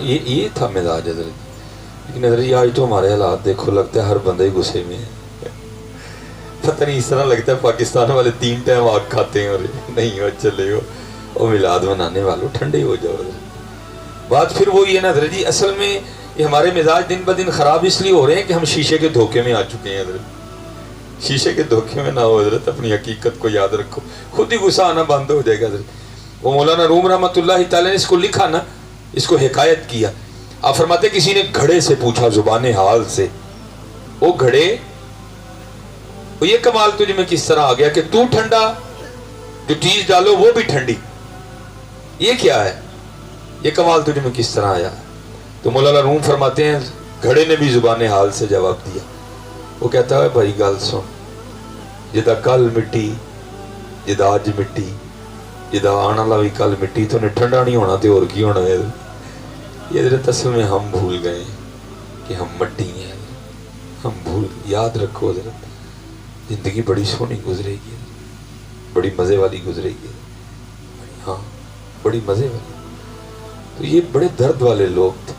یہ تھا مزاج حضرت۔ لیکن حضرت آج تو ہمارے حالات دیکھو، لگتا ہے ہر بندہ ہی غصے میں ہے۔ پتہ نہیں اس طرح لگتا ہے پاکستان والے 3 ٹائم آگ کھاتے ہیں اور نہیں ہو چلے ہو، اور میلاد منانے والوں ٹھنڈے ہو جاؤ۔ بات پھر وہی ہے نا حضرت جی، اصل میں یہ ہمارے مزاج دن بدن خراب اس لیے ہو رہے ہیں کہ ہم شیشے کے دھوکے میں آ چکے ہیں حضرت۔ شیشے کے دھوکے میں نہ ہو حضرت، اپنی حقیقت کو یاد رکھو، خود ہی غصہ آنا بند ہو جائے گا حضرت۔ وہ مولانا روم رحمۃ اللہ تعالی نے اس کو لکھا نا، اس کو حکایت کیا۔ آپ فرماتے کسی نے گھڑے سے پوچھا زبان حال سے، وہ گھڑے وہ یہ کمال تجھ میں کس طرح آ گیا کہ تو ٹھنڈا، جو چیز ڈالو وہ بھی ٹھنڈی، یہ کیا ہے، یہ کمال تجھ میں کس طرح آیا؟ تو مولانا روم فرماتے ہیں گھڑے نے بھی زبان حال سے جواب دیا۔ وہ کہتا ہے بھائی گل سن، جدا کل مٹی، جدا اج مٹی، جدا آنے والا بھی کل مٹی، تو نے ٹھنڈا نہیں ہونا تو اور کی ہونا ہے؟ یہ حضرت اصل میں ہم بھول گئے کہ ہم مٹی ہیں، ہم بھول، یاد رکھو حضرت زندگی بڑی سونی گزرے گی، بڑی مزے والی گزرے گی، ہاں بڑی مزے والی۔ تو یہ بڑے درد والے لوگ تھے۔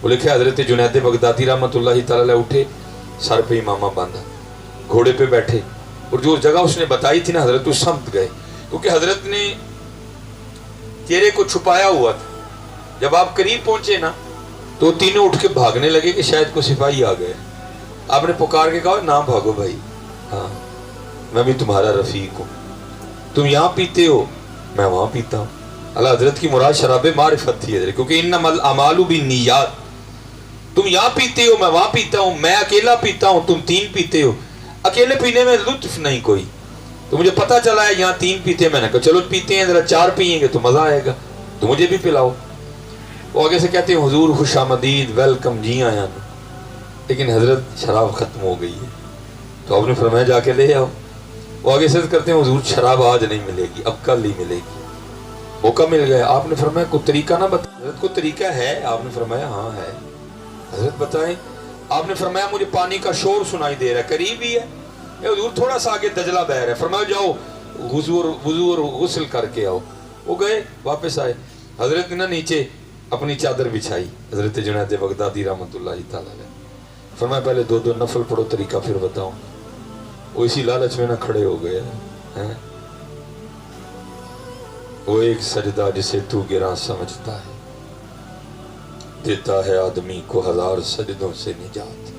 وہ لکھے حضرت جنید بغدادی رحمۃ اللہ تعالی اٹھے، سر پہ امامہ باندھا، گھوڑے پہ بیٹھے، اور جو جگہ اس نے بتائی تھی نا حضرت اس سمت گئے، کیونکہ حضرت نے چہرے کو چھپایا ہوا تھا۔ جب آپ قریب پہنچے نا تو تینوں اٹھ کے بھاگنے لگے کہ شاید کو سپاہی آ گئے۔ آپ نے پکار کے کہا نہ بھاگو بھائی، ہاں میں بھی تمہارا رفیق ہوں، تم یہاں پیتے ہو میں وہاں پیتا ہوں۔ اللہ حضرت کی مراد شراب معرفت تھی حضرت، کیونکہ انما الاعمال بالنیات، تم یہاں پیتے ہو میں وہاں پیتا ہوں، میں اکیلا پیتا ہوں تم 3 پیتے ہو، اکیلے پینے میں لطف نہیں کوئی، تو مجھے پتہ چلا ہے یہاں 3 پیتے ہیں، میں نے کہا چلو پیتے ہیں، ذرا 4 پیئیں گے تو مزہ آئے گا، تو مجھے بھی پلاؤ۔ وہ آگے سے کہتے ہیں حضور خوش آمدید، ویلکم، جی آیا۔ لیکن حضرت شراب ختم ہو گئی ہے، تو آپ نے فرمایا جا کے لے آؤ۔ وہ آگے سے کرتے ہیں حضور شراب آج نہیں ملے گی، اب کل ہی ملے گی۔ موقع مل گیا، آپ نے فرمایا کوئی طریقہ نہ بتا؟ حضرت کو طریقہ ہے؟ آپ نے فرمایا ہاں ہے۔ حضرت بتائیں۔ آپ نے فرمایا مجھے پانی کا شور سنائی دے رہا ہے، قریب ہی ہے، حضور تھوڑا سا آگے دجلہ بہہ رہا ہے، فرمایا جاؤ وضو اور غسل کر کے آؤ۔ وہ گئے، واپس آئے، حضرت نے نا نیچے اپنی چادر بچھائی، حضرت جنید بغدادی رحمۃ اللہ تعالی علیہ، فرمایا پہلے 2 نفل پڑھو طریقہ پھر بتاؤں۔ وہ اسی لالچ میں نہ کھڑے ہو گئے ہیں۔ وہ ایک سجدہ جسے تو گراں سمجھتا ہے، دیتا ہے آدمی کو 1000 سجدوں سے نجات۔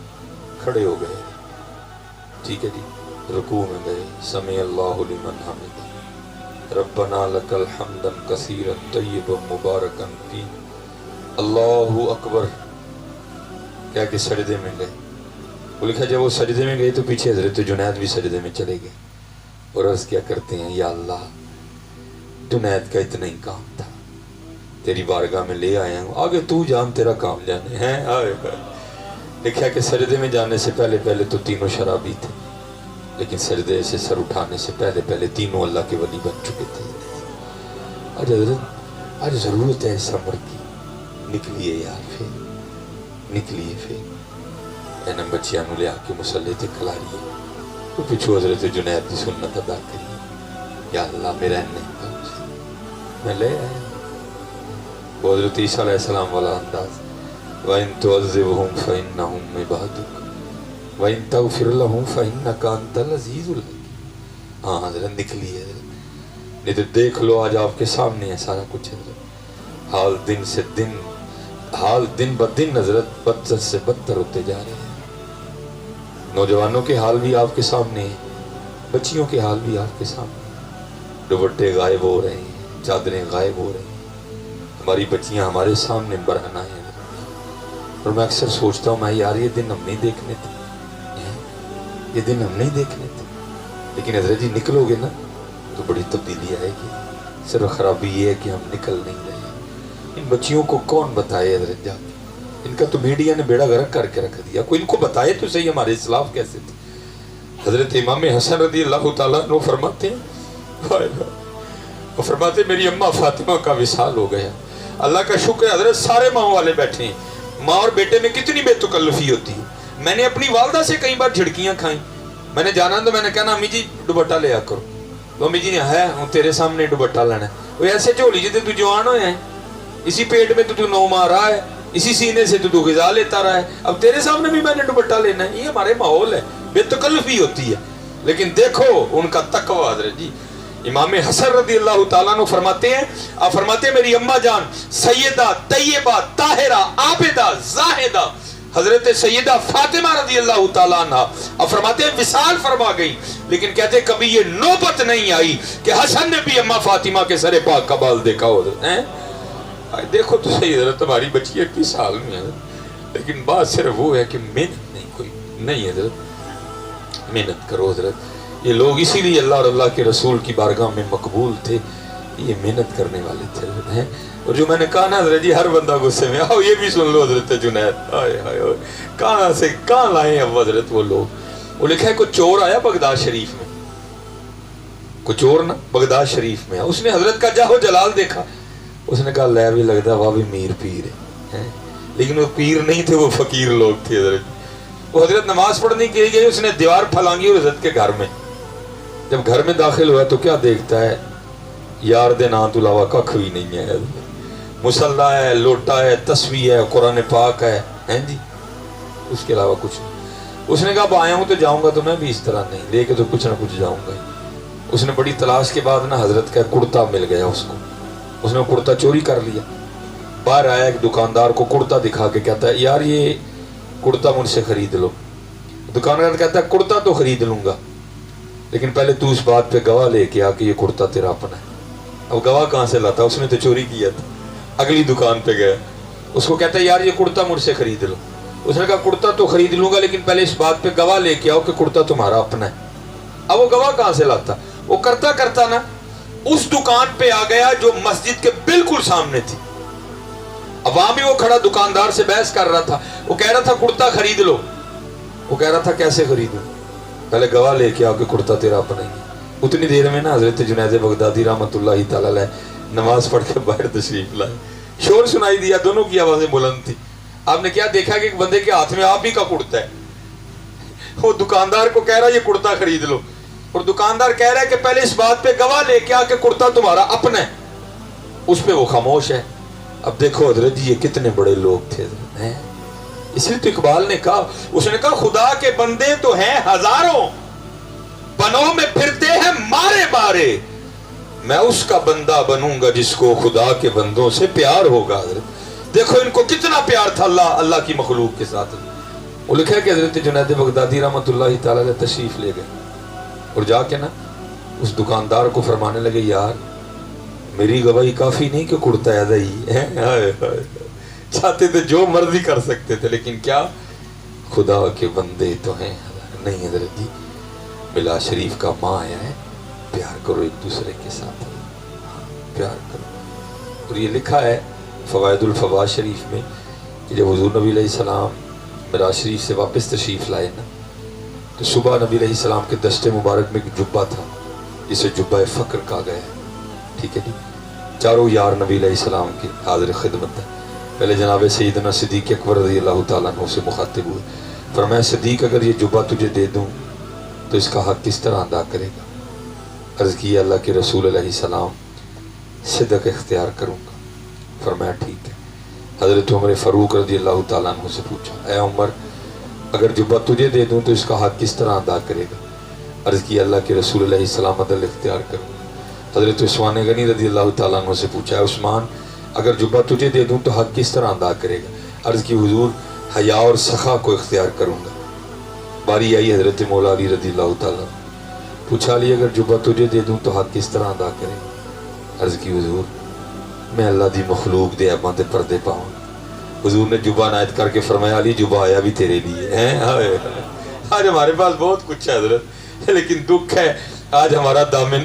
کھڑے ہو گئے، ٹھیک ہے جی، رکوع میں گئے، سمع اللہ لمن حمدہ، ربنا لک الحمد کثیرا طیبا مبارکا فی، اللہ اکبر کہہ کے سجدے میں گئے۔ وہ لکھا جب وہ سجدے میں گئے تو پیچھے حضرت جنید بھی سجدے میں چلے گئے، اور عرض کیا کرتے ہیں یا اللہ جنید کا اتنا ہی کام تھا، تیری بارگاہ میں لے آیا ہوں، آگے تو جان تیرا کام جانے ہیں۔ لکھا کہ سجدے میں جانے سے پہلے تو تینوں شرابی تھے، لیکن سجدے سے سر اٹھانے سے پہلے تینوں اللہ کے ولی بن چکے تھے۔ آج حضرت آج ضرورت ہے اس عمر کی، نکلیے یار، پھر نکلیے، پھر اینا بچیاں نو لے آ کے مسلح تے کھلاریے، تو پچھو حضرت جنید کی سنت ادا کریے، یا اللہ میرا نہیں میں لے آیا۔ وہ حضرت عیسیٰ علیہ السلام والا انداز، وَإِن تُعَذِّبْهُمْ فَإِنَّهُمْ عِبَادُكَ وَإِن تَغْفِرْ لَهُمْ فَإِنَّكَ أَنْتَ الْعَزِيزُ الْحَكِيمُ۔ ہاں حضرت نکلی ہے حضرت، نہیں تو دیکھ لو آج آپ کے سامنے ہے سارا کچھ حضرت، حال دن بدن حضرت بدتر سے بدتر ہوتے جا رہے ہیں۔ نوجوانوں کے حال بھی آپ کے سامنے ہیں، بچیوں کے حال بھی آپ کے سامنے ہیں، دوپٹے غائب ہو رہے ہیں، چادریں غائب ہو رہی ہیں، ہماری بچیاں ہمارے سامنے برہنہ ہیں۔ اور میں اکثر سوچتا ہوں میں یار یہ دن ہم نہیں دیکھنے تھے، یہ دن ہم نہیں دیکھنے تھے، لیکن حضرت جی نکلو گے نا تو بڑی تبدیلی آئے گی۔ صرف خرابی یہ ہے کہ ہم نکل نہیں رہے، ان بچیوں کو کون بتائے حضرت جا کے؟ ان کا تو میڈیا نے بیڑا غرق کر کے رکھ دیا، کوئی ان کو بتائے تو صحیح ہمارے اسلاف کیسے تھے۔ حضرت امام حسن رضی اللہ تعالیٰ عنہ فرماتے ہیں، وہ فرماتے میری اماں فاطمہ کا وصال ہو گیا، اللہ کا شکر ہے حضرت سارے ماں والے بیٹھے ہیں، ماں اور بیٹے میں کتنی بے تکلفی ہوتی ہے۔ میں نے اپنی والدہ سے کئی بار جھڑکیاں کھائیں، میں نے جانا تو میں نے کہنا امی جی دوپٹہ لے آ کرو، تو امی جی نے ہے ہوں تیرے سامنے دوپٹہ لینا ہے، وہ ایسے جھولی جی تو جوان ہوئے ہیں، اسی پیٹ میں تو 9 ماہ رہا ہے، اسی سینے سے تو غذا لیتا رہا ہے، اب تیرے سامنے بھی میں نے دوپٹہ لینا ہے۔ یہ ہمارے ماحول ہے، بے تکلفی ہوتی ہے، لیکن دیکھو ان کا تقوی حضرت جی۔ امام حسن رضی اللہ تعالیٰ عنہ فرماتے ہیں، آپ فرماتے ہیں میری اماں جان سیدہ طیبہ طاہرہ عابدہ زاہدہ حضرت سیدہ فاطمہ رضی اللہ تعالیٰ عنہ آپ فرماتے ہیں وصال فرما گئی، لیکن کہتے ہیں کبھی یہ نوبت نہیں آئی کہ حسن نے بھی اماں فاطمہ کے سر پاک کا بال دیکھا ہو۔ دیکھو تو صحیح حضرت تمہاری بچی 21 سال میں ہے، لیکن بات صرف وہ ہے کہ محنت نہیں، کوئی نہیں حضرت، محنت کرو حضرت۔ یہ لوگ اسی لیے اللہ اور اللہ کے رسول کی بارگاہ میں مقبول تھے، یہ محنت کرنے والے تھے ہیں۔ اور جو میں نے کہا نا حضرت جی ہر بندہ غصے میں آؤ یہ بھی سن لو حضرت جنید، کہاں سے کہاں لائے اب حضرت وہ لوگ۔ وہ لکھا ہے کوئی چور آیا بغداد شریف میں، کوئی چور نا بغداد شریف میں، اس نے حضرت کا جاہو جلال دیکھا، اس نے کہا لے بھی لگتا وہ بھی میر پیر ہے، لیکن وہ پیر نہیں تھے، وہ فقیر لوگ تھے حضرت۔ وہ حضرت نماز پڑھنے کے لیے گئی، اس نے دیوار پھلانگی اور حضرت کے گھر میں، جب گھر میں داخل ہوا تو کیا دیکھتا ہے، یار دے نام تو علاوہ ککھ بھی نہیں ہے، مصلی ہے، لوٹا ہے، تسبیح ہے، قرآن پاک ہے، ہیں جی، اس کے علاوہ کچھ نہیں۔ اس نے کہا اب آیا ہوں تو جاؤں گا تو میں بھی اس طرح نہیں، لے کے تو کچھ نہ کچھ جاؤں گا۔ اس نے بڑی تلاش کے بعد نا حضرت کا کرتا مل گیا اس کو، اس نے کرتا چوری کر لیا۔ باہر آیا ایک دکاندار کو کرتا دکھا کے کہتا ہے یار یہ کرتا مجھ سے خرید لو۔ دکاندار کہتا ہے کرتا تو خرید لوں گا، لیکن پہلے تو اس بات پہ گواہ لے کے آ کہ یہ کرتا تیرا اپنا ہے۔ اب گواہ کہاں سے لاتا، اس نے تو چوری کیا تھا۔ اگلی دکان پہ گیا، اس کو کہتا ہے یار یہ کرتا مجھ سے خرید لو۔ اس نے کہا کرتا تو خرید لوں گا لیکن پہلے اس بات پہ گواہ لے کے آؤ کہ کرتا تمہارا اپنا ہے۔ اب وہ گواہ کہاں سے لاتا، وہ کرتا کرتا نا اس دکان پہ آ گیا جو مسجد کے بالکل سامنے تھی۔ اب وہاں بھی وہ کھڑا دکاندار سے بحث کر رہا تھا، وہ کہہ رہا تھا کرتا خرید لو، وہ کہہ رہا تھا کیسے خریدوں، پہلے گواہ لے کے آؤ کہ کرتا تیرا اپنا ہی ہے۔ اتنی دیر میں نا حضرت جنید بغدادی رحمۃ اللہ تعالی علیہ نماز پڑھ کے باہر تشریف لائے، شور سنائی دیا، دونوں کی آوازیں بلند تھی۔ آپ نے کیا دیکھا کہ ایک بندے کے ہاتھ میں آپ ہی کا کرتا ہے، وہ دکاندار کو کہہ رہا ہے یہ کرتا خرید لو، اور دکاندار کہہ رہا ہے کہ پہلے اس بات پہ گواہ لے کے آ کہ کرتا تمہارا اپنا ہے۔ اس پہ وہ خاموش ہے۔ اب دیکھو حضرت جی یہ کتنے بڑے لوگ تھے، اس لیے تو اقبال نے کہا، اس نے کہا خدا کے بندے تو ہیں ہزاروں، بنوں میں پھرتے ہیں مارے مارے، میں اس کا بندہ بنوں گا جس کو خدا کے بندوں سے پیار ہوگا۔ حضرت دیکھو ان کو کتنا پیار تھا اللہ کی مخلوق کے ساتھ۔ وہ لکھا ہے کہ حضرت جنید بغدادی رحمۃ اللہ تعالی علیہ تشریف لے گئے اور جا کے نا اس دکاندار کو فرمانے لگے یار میری گواہی کافی نہیں کہ کرتا ہے دہی، چاہتے تھے جو مرضی کر سکتے تھے، لیکن کیا خدا کے بندے تو ہیں نہیں۔ حضرت جی بلا شریف کا ماں آیا ہے، پیار کرو ایک دوسرے کے ساتھ، پیار کرو۔ اور یہ لکھا ہے فوائد الفوائد شریف میں کہ جب حضور نبی علیہ السلام معراج شریف سے واپس تشریف لائے نا تو صبح نبی علیہ السلام کے دشت مبارک میں ایک جبہ تھا جسے جبہ فقر کہا گیا ہے، ٹھیک ہے جی۔ چاروں یار نبی علیہ السلام کی حاضر خدمت ہے۔ پہلے جناب سیدنا صدیق اکبر رضی اللہ تعالیٰ عنہ سے مخاطب ہوئے، فرمایا صدیق اگر یہ جبہ تجھے دے دوں تو اس کا حق کس طرح ادا کرے گا؟ عرض کی اللہ کے رسول علیہ السلام صدق اختیار کروں گا۔ فرمایا ٹھیک ہے۔ حضرت عمر فاروق رضی اللہ تعالیٰ عنہ سے پوچھا اے عمر اگر جبہ تجھے دے دوں تو اس کا حق کس طرح ادا کرے گا؟ عرض کی اللہ کے رسول علیہ السلام عدل اختیار کروں گا۔ حضرت عثمان غنی رضی اللہ تعالیٰ عنہ سے پوچھا اے عثمان اگر جبہ تجھے دے دوں تو حق کس طرح ادا کرے گا؟ عرض کی حضور حیا اور سخا کو اختیار کروں گا۔ باری آئی حضرت مولا علی رضی اللہ تعالیٰ پوچھا علی اگر جبہ تجھے دے دوں تو حق کس طرح ادا کرے گا؟ عرض کی حضور میں اللہ دی مخلوق دے عیباں تے پردے پاؤں۔ حضور نے جبہ عنایت کر کے فرمایا علی جبہ آیا بھی تیرے لیے ہے۔ آج ہمارے پاس بہت کچھ ہے حضرت، لیکن دکھ ہے آج ہمارا دامن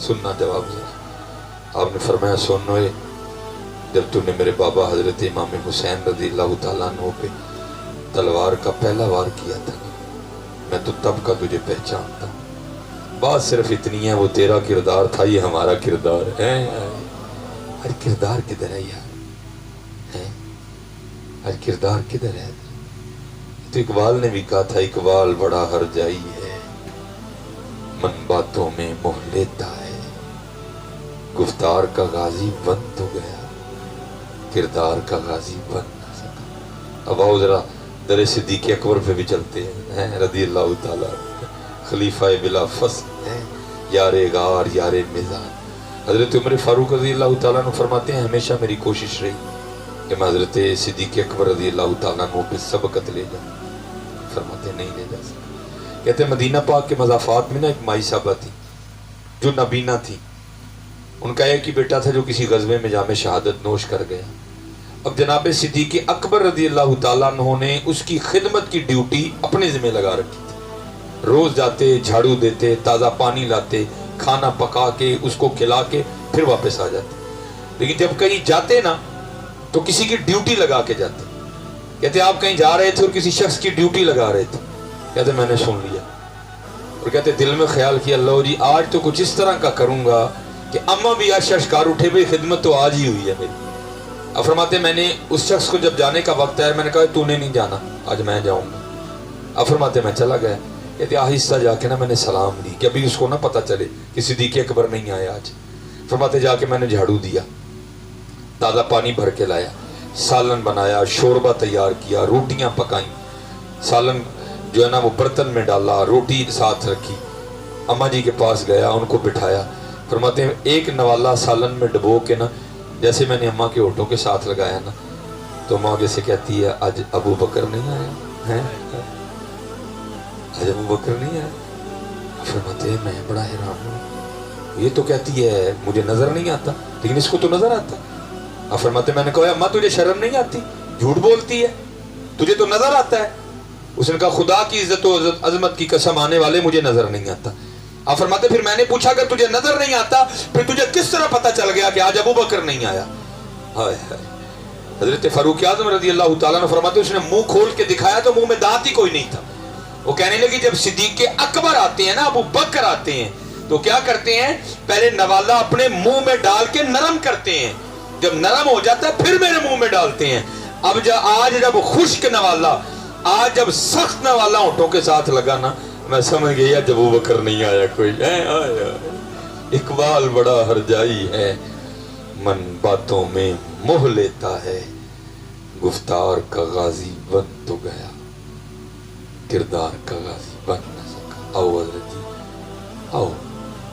سننا جواب ذرا. آپ نے فرمایا سنوئے جب تو نے میرے بابا حضرت امام حسین رضی اللہ تعالیٰ عنہ پہ تلوار کا پہلا وار کیا تھا میں تو تب کا تجھے پہچانتا ہوں. بات صرف اتنی ہے وہ تیرا کردار تھا یہ ہمارا کردار ہے. ہر کردار کدھر ہے یار ہے؟ ہر کردار کدھر ہے؟ تو اقبال نے بھی کہا تھا اقبال بڑا ہر جائی ہے من باتوں میں موہ لیتا ہے گفتار کا غازی بن تو گیا کردار کا غازی بن نہ سکا. اب آؤ ذرا در صدیق اکبر پہ بھی چلتے ہیں رضی اللہ تعالیٰ خلیفہ بلا فصل ہیں یار غار یار میزان. حضرت عمر فاروق رضی اللہ تعالیٰ عنہ فرماتے ہیں ہمیشہ میری کوشش رہی کہ میں حضرت صدیق اکبر رضی اللہ تعالیٰ عنہ پہ سبقت لے جاؤں. فرماتے ہیں نہیں لے جا سکتا. کہتے ہیں مدینہ پاک کے مضافات میں نا ایک مائی صاحبہ تھی جو نبینہ تھی. ان کا ایک ہی بیٹا تھا جو کسی غزوے میں جام شہادت نوش کر گیا. اب جناب صدیق اکبر رضی اللہ تعالیٰ عنہ نے اس کی خدمت کی ڈیوٹی اپنے ذمہ لگا رکھی تھی. روز جاتے جھاڑو دیتے تازہ پانی لاتے کھانا پکا کے اس کو کھلا کے پھر واپس آ جاتے. لیکن جب کہیں جاتے نا تو کسی کی ڈیوٹی لگا کے جاتے. کہتے آپ کہیں جا رہے تھے اور کسی شخص کی ڈیوٹی لگا رہے تھے. کہتے میں نے سن لیا اور کہتے دل میں خیال کیا اللہ جی آج تو کچھ اس طرح کا کروں گا کہ اماں بھی آج ششکار اٹھے بھئی خدمت تو آج ہی ہوئی ہے میری. اب فرماتے میں نے اس شخص کو جب جانے کا وقت آیا میں نے کہا تو نے نہیں جانا آج میں جاؤں گا. اب فرماتے میں چلا گیا. کہتے آہستہ جا کے نا میں نے سلام دی کہ ابھی اس کو نہ پتہ چلے کہ صدیق اکبر نہیں آیا آج. فرماتے جا کے میں نے جھاڑو دیا تازہ پانی بھر کے لایا سالن بنایا شوربہ تیار کیا روٹیاں پکائیں سالن جو ہے نا وہ برتن میں ڈالا روٹی ساتھ رکھی. اماں جی کے پاس گیا ان کو بٹھایا. فرماتے ہیں ایک نوالا سالن میں ڈبو کے نا جیسے میں نے اماں کے ہونٹوں کے ساتھ لگایا نا تو اماں جیسے کہتی ہے آج ابو بکر نہیں آیا ہے آج ابو بکر نہیں آیا. فرماتے ہیں میں بڑا حیران ہوں یہ تو کہتی ہے مجھے نظر نہیں آتا لیکن اس کو تو نظر آتا. اب فرماتے میں نے کہا اماں تجھے شرم نہیں آتی جھوٹ بولتی ہے تجھے تو نظر آتا ہے. اس نے کہا خدا کی عزت و عظمت کی قسم آنے والے مجھے نظر نہیں آتا. آپ فرماتے پھر میں نے پوچھا اگر تجھے نظر نہیں آتا پھر تجھے کس طرح پتہ چل گیا کہ آج ابو بکر نہیں آیا. ہائے ہائے. حضرت فاروق اعظم رضی اللہ تعالیٰ عنہ فرماتے اس نے منہ کھول کے دکھایا تو منہ میں دانت ہی کوئی نہیں تھا. وہ کہنے لگی جب صدیق اکبر آتے ہیں نا ابو بکر آتے ہیں تو کیا کرتے ہیں پہلے نوالا اپنے منہ میں ڈال کے نرم کرتے ہیں جب نرم ہو جاتا ہے پھر میرے منہ میں ڈالتے ہیں. اب آج جب خشک نوالا آج جب سخت نوالا ہونٹوں کے ساتھ لگا نا میں سمجھ گیا جب ابو بکر نہیں آیا کوئی. اقبال بڑا ہر جائی ہے من باتوں میں موہ لیتا ہے گفتار کا غازی بن تو گیا کردار کا غازی بن نہ سکا. آؤ حضرت جی آؤ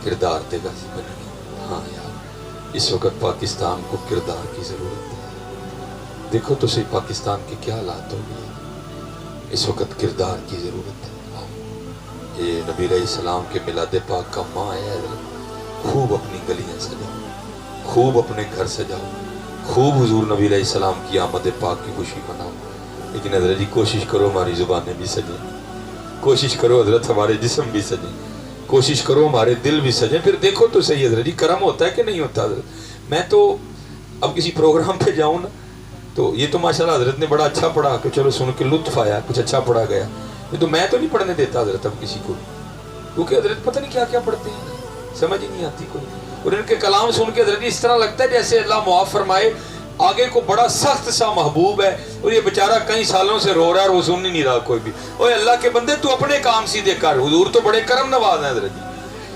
کردار دے غازی بن گیا. ہاں یار اس وقت پاکستان کو کردار کی ضرورت ہے. دیکھو تو صحیح پاکستان کے کیا حالات ہو گئے اس وقت کردار کی ضرورت ہے. آؤ یہ نبی علیہ السلام کے میلاد پاک کا ماہ ہے حضرت خوب اپنی گلیاں سجاؤ خوب اپنے گھر سجاؤ خوب حضور نبی علیہ السلام کی آمد پاک کی خوشی مناؤ. لیکن حضرت جی کوشش کرو ہماری زبانیں بھی سجیں کوشش کرو حضرت ہمارے جسم بھی سجیں کوشش کرو ہمارے دل بھی سجیں. پھر دیکھو تو صحیح حضرت جی کرم ہوتا ہے کہ نہیں ہوتا حضرت. میں تو اب کسی پروگرام پہ جاؤں نا تو یہ تو ماشاءاللہ حضرت نے بڑا اچھا پڑھا کہ چلو سن کے لطف آیا کچھ اچھا پڑھا گیا. یہ تو میں تو نہیں پڑھنے دیتا حضرت اب کسی کو کیونکہ حضرت پتہ نہیں کیا کیا پڑھتے ہیں سمجھ ہی نہیں آتی کوئی. اور ان کے کلام سن کے حضرت اس طرح لگتا ہے جیسے اللہ معاف فرمائے آگے کو بڑا سخت سا محبوب ہے اور یہ بیچارہ کئی سالوں سے رو رہا ہے اور وہ سن ہی نہیں رہا کوئی بھی. اوہ اللہ کے بندے تو اپنے کام سیدھے کر. حضور تو بڑے کرم نواز ہیں حضرت جی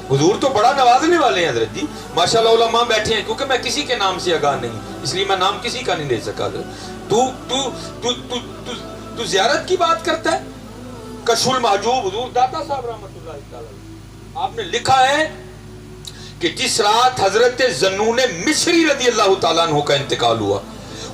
حضور تو بڑا نوازنے والے ہیں حضرت جی ماشاءاللہ. علماء بیٹھے ہیں کیونکہ میں کسی کے نام سے آگاہ نہیں اس لیے میں نام کسی کا نہیں لے سکا حضرت. تو زیارت کی بات کرتا ہے. کشف المحجوب حضور داتا صاحب رحمۃ اللہ تعالی آپ نے لکھا ہے کہ جس رات حضرت ذنون مصری رضی اللہ تعالیٰ عنہ کا انتقال ہوا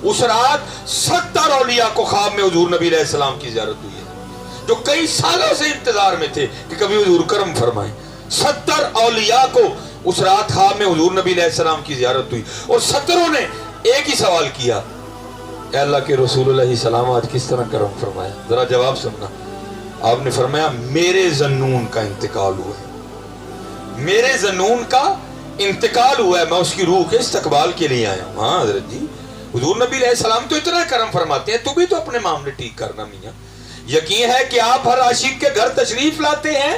اس رات 70 اولیاء کو خواب میں حضور نبی علیہ السلام کی زیارت ہوئی ہے جو کئی سالوں سے انتظار میں تھے کہ کبھی حضور کرم فرمائیں. 70 اولیاء کو اس رات خواب میں حضور نبی علیہ السلام کی زیارت ہوئی اور 70 نے ایک ہی سوال کیا اے اللہ کے رسول علیہ السلام آج کس طرح کرم فرمایا. ذرا جواب سننا. آپ نے فرمایا میرے ذنون کا انتقال ہوا ہے میرے ذنون کا انتقال ہوا ہے، میں اس کی روح کے استقبال کے لیے آیا ہوں۔ ہاں حضرت جی، حضور نبی علیہ السلام تو اتنا کرم فرماتے ہیں، تو بھی تو اپنے معاملے ٹھیک کرنا میاں۔ یقین ہے کہ آپ ہر عاشق کے گھر تشریف لاتے ہیں،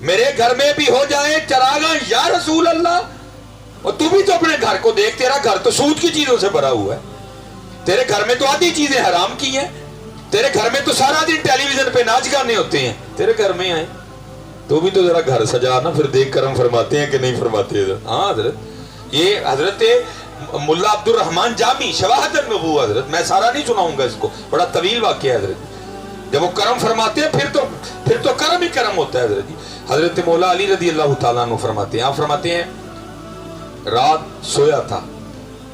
میرے گھر میں بھی ہو جائیں چراغاں یا رسول اللہ، اور تو بھی تو اپنے گھر کو دیکھ، تیرا گھر تو سود کی چیزوں سے بھرا ہوا ہے، تیرے گھر میں تو آدھی چیزیں حرام کی ہیں، تیرے گھر میں تو سارا دن ٹیلی ویژن پہ ناچ گانے ہوتے ہیں، تیرے گھر میں آئے تو بھی تو ذرا گھر سجانا، پھر دیکھ کرم فرماتے ہیں کہ نہیں فرماتے حضرت۔ ہاں حضرت، یہ حضرت ملا عبد الرحمن جامی شواہد النبوہ، حضرت میں سارا نہیں سناؤں گا اس کو، بڑا طویل واقعہ ہے حضرت۔ جب وہ کرم فرماتے ہیں پھر تو کرم ہی کرم ہوتا ہے حضرت جی۔ حضرت مولا علی رضی اللہ تعالیٰ عنہ فرماتے ہیں، آپ فرماتے ہیں رات سویا تھا،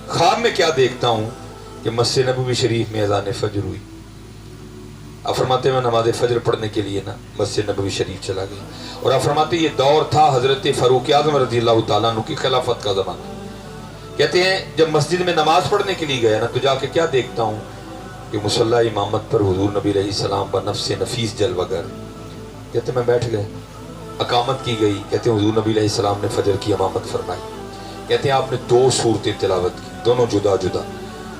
خواب میں کیا دیکھتا ہوں کہ مسجد نبوی شریف میں اذان فجر ہوئی۔ آپ فرماتے ہیں میں نماز فجر پڑھنے کے لیے نا مسجد نبوی شریف چلا گیا، اور آپ فرماتے ہیں یہ دور تھا حضرت فاروق اعظم رضی اللہ تعالیٰ عنہ کی خلافت کا زمانہ۔ کہتے ہیں جب مسجد میں نماز پڑھنے کے لیے گیا نا تو جا کے کیا دیکھتا ہوں کہ مصلی امامت پر حضور نبی علیہ السلام پر نفس نفیس جلوہ گر۔ کہتے ہیں میں بیٹھ گئے، اقامت کی گئی، کہتے ہیں حضور نبی علیہ السلام نے فجر کی امامت فرمائی، کہتے ہیں آپ نے 2 صورتیں تلاوت کی، دونوں جدا جدا۔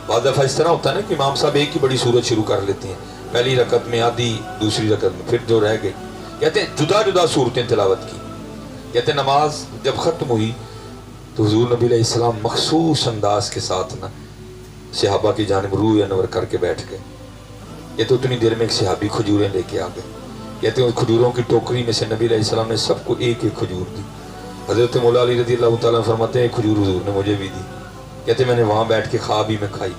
بعض دفعہ اس طرح ہوتا ہے نا کہ امام صاحب ایک ہی بڑی صورت شروع کر لیتے ہیں، پہلی رکعت میں آدھی، دوسری رکعت میں، پھر جو رہ گئی، کہتے ہیں جدا جدا صورتیں تلاوت کی۔ کہتے ہیں نماز جب ختم ہوئی تو حضور نبی علیہ السلام مخصوص انداز کے ساتھ نا صحابہ کی جانب روح انور کر کے بیٹھ گئے۔ یہ تو اتنی دیر میں ایک صحابی کھجوریں لے کے آ گئے، کہتے ہیں ان کھجوروں کی ٹوکری میں سے نبی علیہ السلام نے سب کو ایک ایک کھجور دی۔ حضرت مولا علی رضی اللہ تعالیٰ فرماتے ہیں کھجور حضور نے مجھے بھی دی، کہتے میں نے وہاں بیٹھ کے خواب ہی میں کھائی،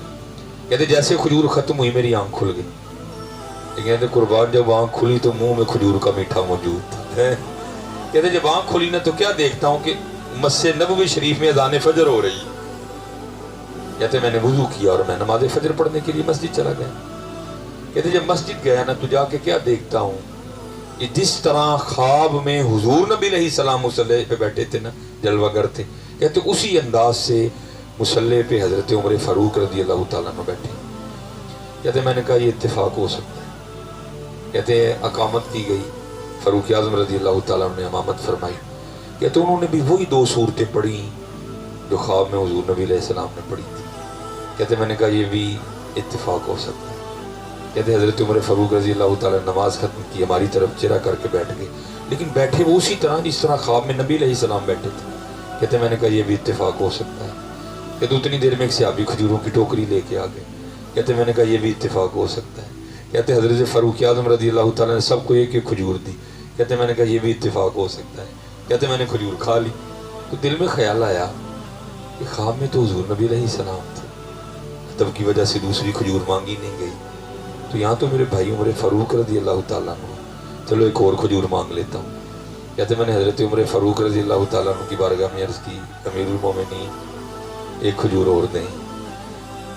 کہتے جیسے کھجور ختم ہوئی میری آنکھ کھل گئی، کہتے قربان جب آنکھ کھلی تو منہ میں کھجور کا میٹھا موجود تھا۔ کہتے جب آنکھ کھلی نا تو کیا دیکھتا ہوں کہ مسجد نبوی شریف میں اذان فجر ہو رہی ہے۔ کہتے میں نے وضو کیا اور میں نماز فجر پڑھنے کے لیے مسجد چلا گیا۔ کہتے جب مسجد گیا نا تو جا کے کیا دیکھتا ہوں کہ جس طرح خواب میں حضور نبی علیہ السلام مصلی پہ بیٹھے تھے نا، جلوہ گر تھے، کہتے اسی انداز سے مصلی پہ حضرت عمر فاروق رضی اللہ تعالیٰ عنہ بیٹھے۔ کہتے میں نے کہا یہ اتفاق ہو سکتا ہے۔ کہتے اقامت کی گئی، فاروق اعظم رضی اللہ تعالیٰ عنہ نے امامت فرمائی، کہتے انہوں نے بھی وہی 2 صورتیں پڑھی جو خواب میں حضور نبی علیہ السلام نے پڑھی تھی۔ کہتے میں نے کہا یہ بھی اتفاق ہو سکتا ہے۔ کہتے حضرت عمر فاروق رضی اللہ تعالیٰ نے نماز ختم کی، ہماری طرف چہرہ کر کے بیٹھ گئے، لیکن بیٹھے وہ اسی طرح جس طرح خواب میں نبی علیہ السلام بیٹھے تھے۔ کہتے میں نے کہا یہ بھی اتفاق ہو سکتا ہے۔ کہتے اتنی دیر میں ایک صحابی کھجوروں کی ٹوکری لے کے آ گئے، کہتے میں نے کہا یہ بھی اتفاق ہو سکتا ہے۔ کہتے حضرت فاروق اعظم رضی اللہ تعالیٰ نے سب کو ایک ایک کھجور دی، کہتے میں نے کہا یہ بھی اتفاق ہو سکتا ہے۔ کہتے میں نے کھجور کھا لی تو دل میں خیال آیا کہ خواب میں تو حضور نبی علیہ السلام تھے، ادب کی وجہ سے دوسری کھجور مانگی نہیں گئی، تو یہاں تو میرے بھائی عمر فاروق رضی اللہ تعالیٰ عنہ، چلو ایک اور کھجور مانگ لیتا ہوں۔ کہتے میں نے حضرت عمر فاروق رضی اللہ تعالیٰ عنہ کی بارگاہ میں عرض کی امیر المومنین ایک کھجور اور دیں،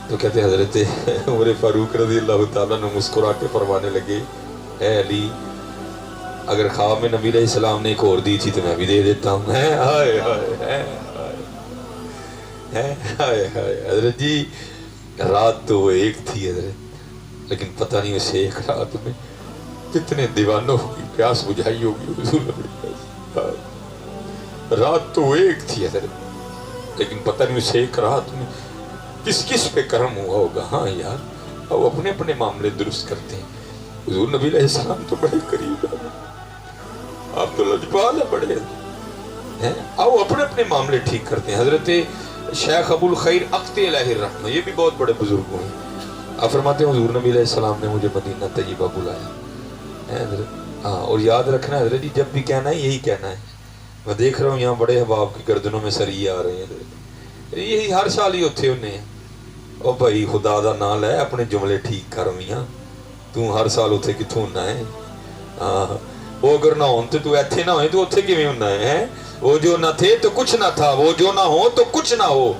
تو کہتے حضرت عمر فاروق رضی اللہ تعالیٰ عنہ مسکرا کے فرمانے لگے اے علی اگر خواب میں نبی علیہ السلام نے ایک اور دی تھی تو میں بھی دے دیتا ہوں۔ ہائے ہائے حضرت جی، رات تو وہ ایک تھی حضرت، لیکن پتہ نہیں اسے ایک رات میں کتنے دیوانوں کی پیاس بجھائی ہوگی حضور نبی۔ رات تو وہ ایک تھی حضرت، لیکن پتہ نہیں اسے ایک رات میں کس کس پہ کرم ہوا ہوگا۔ ہاں یار، اب اپنے اپنے معاملے درست کرتے ہیں، حضور نبی علیہ السلام تو بڑے قریب ہے، آپ تو لجپال ہیں بڑے ہیں، آؤ اپنے اپنے معاملے ٹھیک کرتے ہیں۔ حضرت شیخ ابو الخیر اقط علیہ الرحمہ، یہ بھی بہت بڑے بزرگ ہوئے ہیں، آپ فرماتے ہیں حضور نبی علیہ السلام نے مجھے مدینہ طیبہ بلایا ہے حضرت۔ ہاں، اور یاد رکھنا حضرت جی جب بھی کہنا ہے یہی کہنا ہے۔ میں دیکھ رہا ہوں یہاں بڑے احباب کی گردنوں میں سریے آ رہے ہیں حضرت، یہی ہر سال ہی ہوتے انہیں۔ او بھائی خدا دا نام لے، اپنے جملے ٹھیک کر میاں، تو ہر سال اتنے کتوں ہونا ہے؟ وہ اگر نہ ہون تو ایتھے نہ ہوئے تو اتنے کیویں ہونا ہے؟ وہ جو نہ تھے تو کچھ نہ تھا، وہ جو نہ ہو تو کچھ نہ ہو،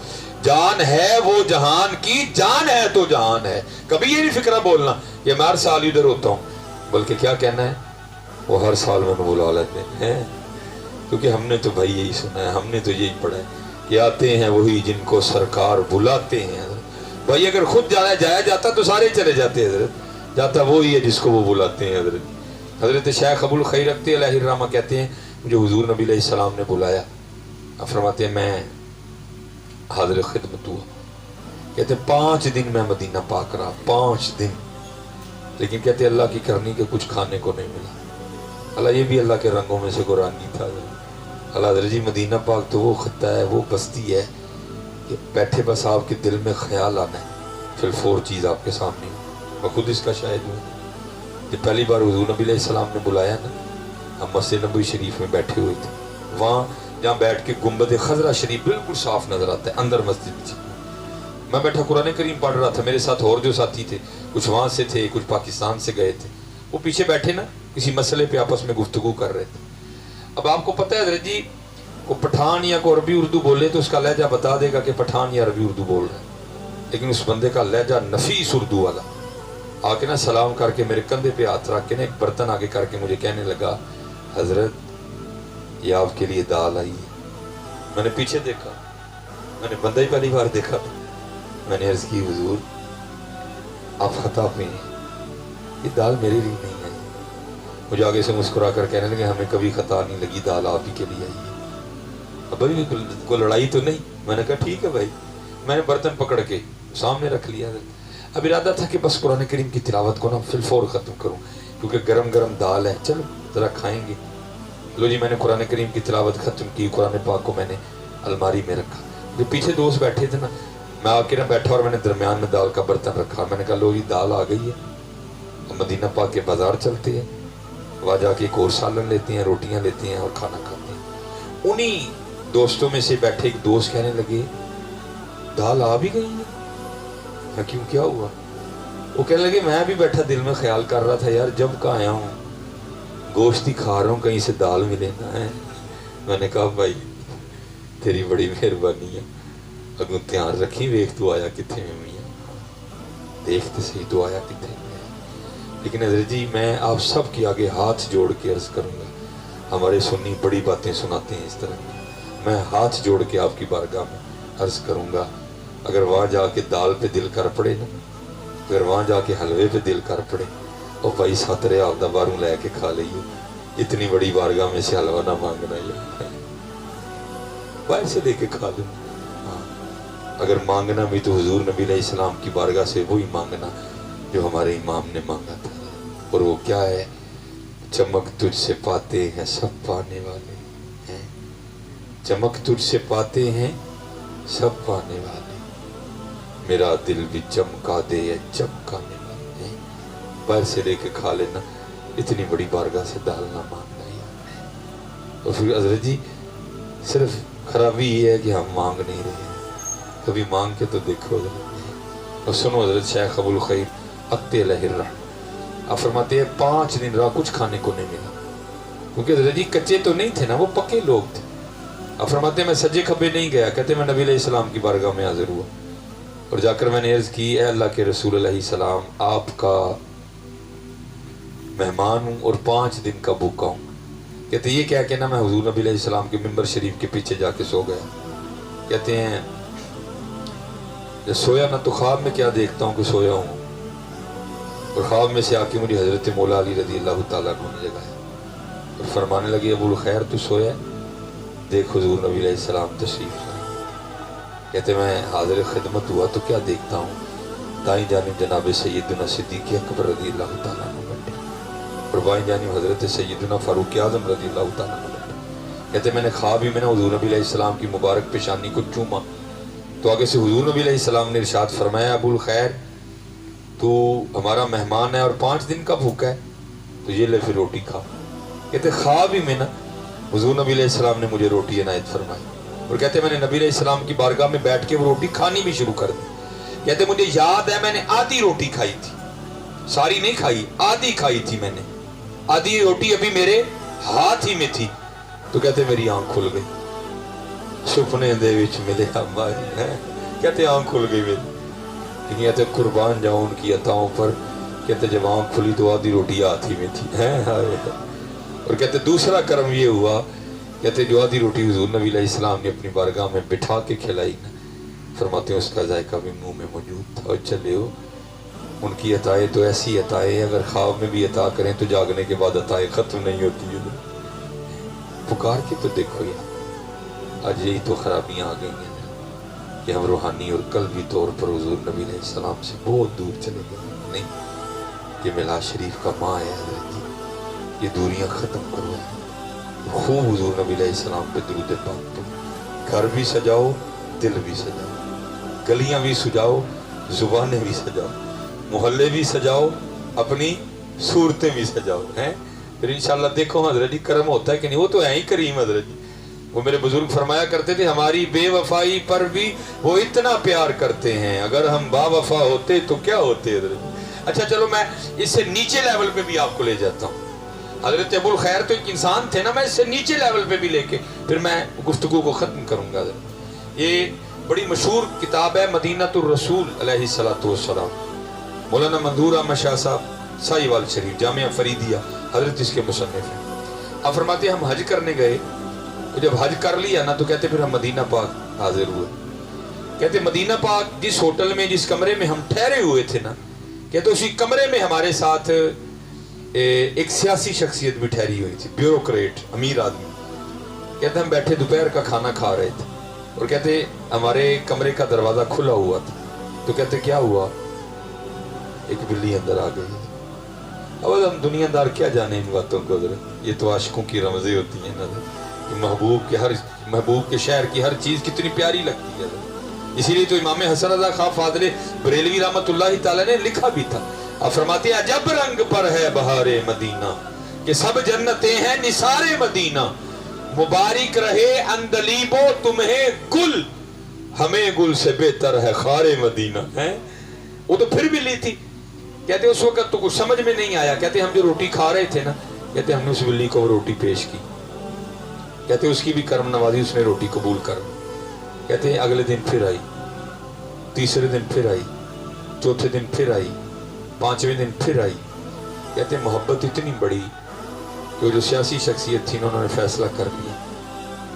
جان ہے وہ جہان کی، جان ہے تو جہان ہے۔ کبھی یہ نہیں فکرہ بولنا کہ میں ہر سال ادھر ہوتا ہوں، بلکہ کیا کہنا ہے وہ ہر سال میں بلا لیتے ہیں، کیونکہ ہم نے تو بھائی یہی سنا ہے، ہم نے تو یہی پڑھا ہے کہ آتے ہیں وہی جن کو سرکار بلاتے ہیں۔ بھائی اگر خود جایا جاتا تو سارے چلے جاتے حضرت، جاتا وہی ہے جس کو وہ بلاتے ہیں حضرت۔ حضرت شیخ ابو الخیر اقط علیہ الرحمہ کہتے ہیں مجھے حضور نبی علیہ السلام نے بلایا. اب فرماتے ہیں میں حاضر خدمت ہوا. کہتے ہیں 5 دن میں مدینہ پاک رہا, 5 دن. لیکن کہتے ہیں اللہ کی کرنی کہ کچھ کھانے کو نہیں ملا. اللہ یہ بھی اللہ کے رنگوں میں سے قرآنی تھا. اللہ حضرت جی مدینہ پاک تو وہ خطہ ہے, وہ بستی ہے کہ بیٹھے بس آپ کے دل میں خیال آنا ہے, پھر 4 چیز آپ کے سامنے. میں خود اس کا شاہد ہوں. جب پہلی بار حضور نبی علیہ السلام نے بلایا نا, ہم مسجد نبوی شریف میں بیٹھے ہوئے تھے. وہاں جہاں بیٹھ کے گنبد خضرا شریف بالکل صاف نظر آتا ہے, اندر مسجد تھی. میں بیٹھا قرآن کریم پڑھ رہا تھا. میرے ساتھ اور جو ساتھی تھے, کچھ وہاں سے تھے, کچھ پاکستان سے گئے تھے. وہ پیچھے بیٹھے نا کسی مسئلے پہ آپس میں گفتگو کر رہے تھے. اب آپ کو پتہ ہے حضرت جی کو پٹھان یا کو عربی اردو بولے تو اس کا لہجہ بتا دے گا کہ پٹھان یا عربی اردو بول رہا ہے. لیکن اس بندے کا لہجہ نفیس اردو والا آ کے نا سلام کر کے میرے کندھے پہ ہاتھ رکھ کے نا ایک برتن آگے کر کے مجھے کہنے لگا, حضرت یہ آپ کے لیے دال آئی ہے. میں نے پیچھے دیکھا, میں نے بندہ ہی پہلی بار دیکھا تھا. میں نے عرض کی حضور آپ خطا پہ ہیں, یہ دال میرے لیے نہیں آئی. مجھے آگے سے مسکرا کر کہنے لگے ہمیں کبھی خطا نہیں لگی, دال آپ ہی کے لیے آئی ہے. اب ابھی کوئی لڑائی تو نہیں. میں نے کہا ٹھیک ہے بھائی. میں نے برتن پکڑ کے سامنے رکھ لیا. اب ارادہ تھا کہ بس قرآن کریم کی تلاوت کو نا فی الفور ختم کروں, کیونکہ گرم گرم دال ہے, چلو ذرا کھائیں گے. لو جی میں نے قرآن کریم کی تلاوت ختم کی. قرآن پاک کو میں نے الماری میں رکھا. جو پیچھے دوست بیٹھے تھے نا, میں آ کے نا بیٹھا اور میں نے درمیان میں دال کا برتن رکھا. میں نے کہا لو جی دال آ گئی ہے, مدینہ پاک کے بازار چلتے ہیں, وہاں جا کے ایک اور سالن لیتے ہیں, روٹیاں لیتے ہیں اور کھانا کھاتے ہیں. انہی دوستوں میں سے بیٹھے ایک دوست کہنے لگے دال آ بھی گئی ہے. میں کیوں کیا ہوا؟ وہ کہنے لگے میں بھی بیٹھا دل میں خیال کر رہا تھا یار جب کا آیا ہوں گوشت ہی کھا رہا ہوں, کہیں سے دال ملے نا ہے. میں نے کہا بھائی تیری بڑی مہربانی ہے, اگوں دھیان رکھی ویخ تو آیا کتنے میں میاں, دیکھتے صحیح تو آیا کتنے میں. لیکن حضرت جی میں آپ سب کے آگے ہاتھ جوڑ کے عرض کروں گا, ہمارے سنی بڑی باتیں سناتے ہیں اس طرح. میں ہاتھ جوڑ کے آپ کی بارگاہ میں عرض کروں گا, اگر وہاں جا کے دال پہ دل کر پڑے نا, اگر وہاں جا کے حلوے پہ دل کر پڑے, اور بھائی ساترے آپ دا باروں لے کے کھا لئیے. اتنی بڑی بارگاہ میں سے حلوہ نہ مانگنا ہے, باہر سے لے کے کھا لوں. اگر مانگنا بھی تو حضور نبی علیہ السلام کی بارگاہ سے وہی مانگنا جو ہمارے امام نے مانگا تھا. اور وہ کیا ہے؟ چمک تجھ سے پاتے ہیں سب پانے والے ہیں, چمک تجھ سے پاتے ہیں سب پانے والے, میرا دل بھی چمکا دے یا چمکانے والے ہیں. باہر سے لے کے کھا لینا, اتنی بڑی بارگاہ سے دال نہ مانگنا یار. اور پھر حضرت جی صرف خرابی یہ ہے کہ ہم مانگ نہیں رہے ہیں, کبھی مانگ کے تو دیکھو. اور سنو حضرت شیخ ابو الخیر اقت علیہ الرحمہ آپ فرماتے ہیں 5 دن رہا, کچھ کھانے کو نہیں ملا, کیونکہ حضرت جی کچے تو نہیں تھے نا, وہ پکے لوگ تھے. آپ فرماتے ہیں میں سجے کھبے نہیں گیا, کہتے میں نبی علیہ السلام کی بارگاہ میں حاضر ہوا اور جا کر میں نے عرض کی اے اللہ کے رسول علیہ السلام آپ کا مہمان ہوں اور 5 دن کا بھوکا ہوں. کہتے یہ کیا کہ نا میں حضور نبی علیہ السلام کے ممبر شریف کے پیچھے جا کے سو گیا. کہتے ہیں جب سویا نہ تو خواب میں کیا دیکھتا ہوں کہ سویا ہوں, اور خواب میں سے آ کے مجھے حضرت مولا علی رضی اللہ تعالیٰ کو نے جگایا اور فرمانے لگے ابو الخیر تو سویا, دیکھ حضور نبی علیہ السلام تشریف لائے. کہتے میں حاضر خدمت ہوا تو کیا دیکھتا ہوں, دائیں جانب جناب سیدنا صدیق اکبر رضی اللہ تعالیٰ عنہ بیٹھے اور بائیں جانب حضرت سیدنا فاروق اعظم رضی اللہ تعالیٰ عنہ بیٹھے. کہتے میں نے خواب ہی میں نے حضور نبی علیہ السلام کی مبارک پیشانی کو چوما تو آگے سے حضور نبی علیہ السلام نے ارشاد فرمایا ابو الخیر تو ہمارا مہمان ہے اور 5 دن کا بھوکا ہے, تو یہ لے پھر روٹی کھا. کہتے خواب ہی میں نا حضور نبی علیہ السلام نے مجھے روٹی عنایت فرمائی اور کہتے میں نے نبی علیہ السلام کی بارگاہ میں بیٹھ کے وہ روٹی کھانی بھی شروع کر دی. کہتے مجھے یاد ہے میں نے آدھی روٹی کھائی تھی, ساری نہیں کھائی, آدھی کھائی تھی میں نے, آدھی روٹی ابھی میرے ہاتھ ہی میں تھی. تو کہتے میری آنکھ کھل گئی, سپنے دے وچ ملے ہماری ہے. کہتے آنکھ کھل گئی میری, لیکن کہتے قربان جاؤں ان کی عطاؤں پر. کہتے جب آنکھ کھلی تو آدھی روٹی ہاتھ ہی میں تھی. اور کہتے دوسرا کرم یہ ہوا, کہتے جو آدھی روٹی حضور نبی علیہ السلام نے اپنی بارگاہ میں بٹھا کے کھلائی نا, فرماتے ہیں اس کا ذائقہ بھی منہ میں موجود تھا. اور چلے ہو ان کی عطائیں تو ایسی عطائیں اگر خواب میں بھی عطا کریں تو جاگنے کے بعد عطائیں ختم نہیں ہوتی ہے. پکار کے تو دیکھو یار، آج یہی تو خرابیاں آ گئی ہیں کہ ہم روحانی اور قلبی طور پر حضور نبی علیہ السلام سے بہت دور چلے گئے. نہیں، یہ میلاد شریف کا ماں ہے حضرت جی، یہ دوریاں ختم کرو. خوب حضور نبی علیہ السلام پہ درود پاک پڑھو. گھر بھی سجاؤ، دل بھی سجاؤ، گلیاں بھی سجاؤ، زبانیں بھی سجاؤ، محلے بھی سجاؤ، اپنی صورتیں بھی سجاؤ ہیں. پھر انشاءاللہ دیکھو حضرت جی کرم ہوتا ہے کہ نہیں. وہ تو ہے ہی کریم حضرت جی. وہ میرے بزرگ فرمایا کرتے تھے ہماری بے وفائی پر بھی وہ اتنا پیار کرتے ہیں، اگر ہم با وفا ہوتے تو کیا ہوتے حضرت جی. اچھا چلو میں اس سے نیچے لیول پہ بھی آپ کو لے جاتا ہوں. حضرت ابو الخیر تو ایک انسان تھے نا، میں اس سے نیچے لیول پہ بھی لے کے پھر میں گفتگو کو ختم کروں گا. یہ بڑی مشہور کتاب ہے مدینۃ الرسول علیہ السلام، مولانا منظور احمد شاہ صاحب ساہیوال شریف، جامعہ فریدیہ، حضرت اس کے مصنف ہیں. آپ فرماتے ہیں ہم حج کرنے گئے، جب حج کر لیا نا تو کہتے پھر ہم مدینہ پاک حاضر ہوئے. کہتے مدینہ پاک جس ہوٹل میں جس کمرے میں ہم ٹھہرے ہوئے تھے نا، کہتے اسی کمرے میں ہمارے ساتھ ایک سیاسی شخصیت بھی ٹھہری ہوئی تھی، بیوروکریٹ، امیر آدمی. کہتے ہم بیٹھے دوپہر کا کھانا کھا رہے تھے اور کہتے ہمارے کمرے کا دروازہ کھلا ہوا تھا. تو کہتے کیا ہوا؟ ایک بلی اندر آ گئی. اب ہم دنیا دار کیا جانے ان باتوں کو حضرت، یہ تو عاشقوں کی رمزیں ہوتی ہیں نا. محبوب کے شہر کی ہر چیز کتنی پیاری لگتی ہے. اسی لیے تو امام حسن رضا خان فاضل بریلوی رحمۃ اللہ تعالی نے لکھا بھی تھا. آپ فرماتے ہیں عجب رنگ پر ہے بہار مدینہ، کہ سب جنتیں ہیں نثار مدینہ. مبارک رہے اندلیبو تمہیں گل، ہمیں گل سے بہتر ہے خار مدینہ. وہ تو پھر بھی لی تھی. کہتے اس وقت تو کچھ سمجھ میں نہیں آیا. کہتے ہم جو روٹی کھا رہے تھے نا، کہتے ہم نے اس بلی کو وہ روٹی پیش کی. کہتے اس کی بھی کرم نوازی، اس نے روٹی قبول کر. کہتے اگلے دن پھر آئی، تیسرے دن پھر آئی، چوتھے دن پھر آئی، پانچویں دن پھر آئی. کہتے محبت اتنی بڑی کہ جو سیاسی شخصیت تھی انہوں نے فیصلہ کر لیا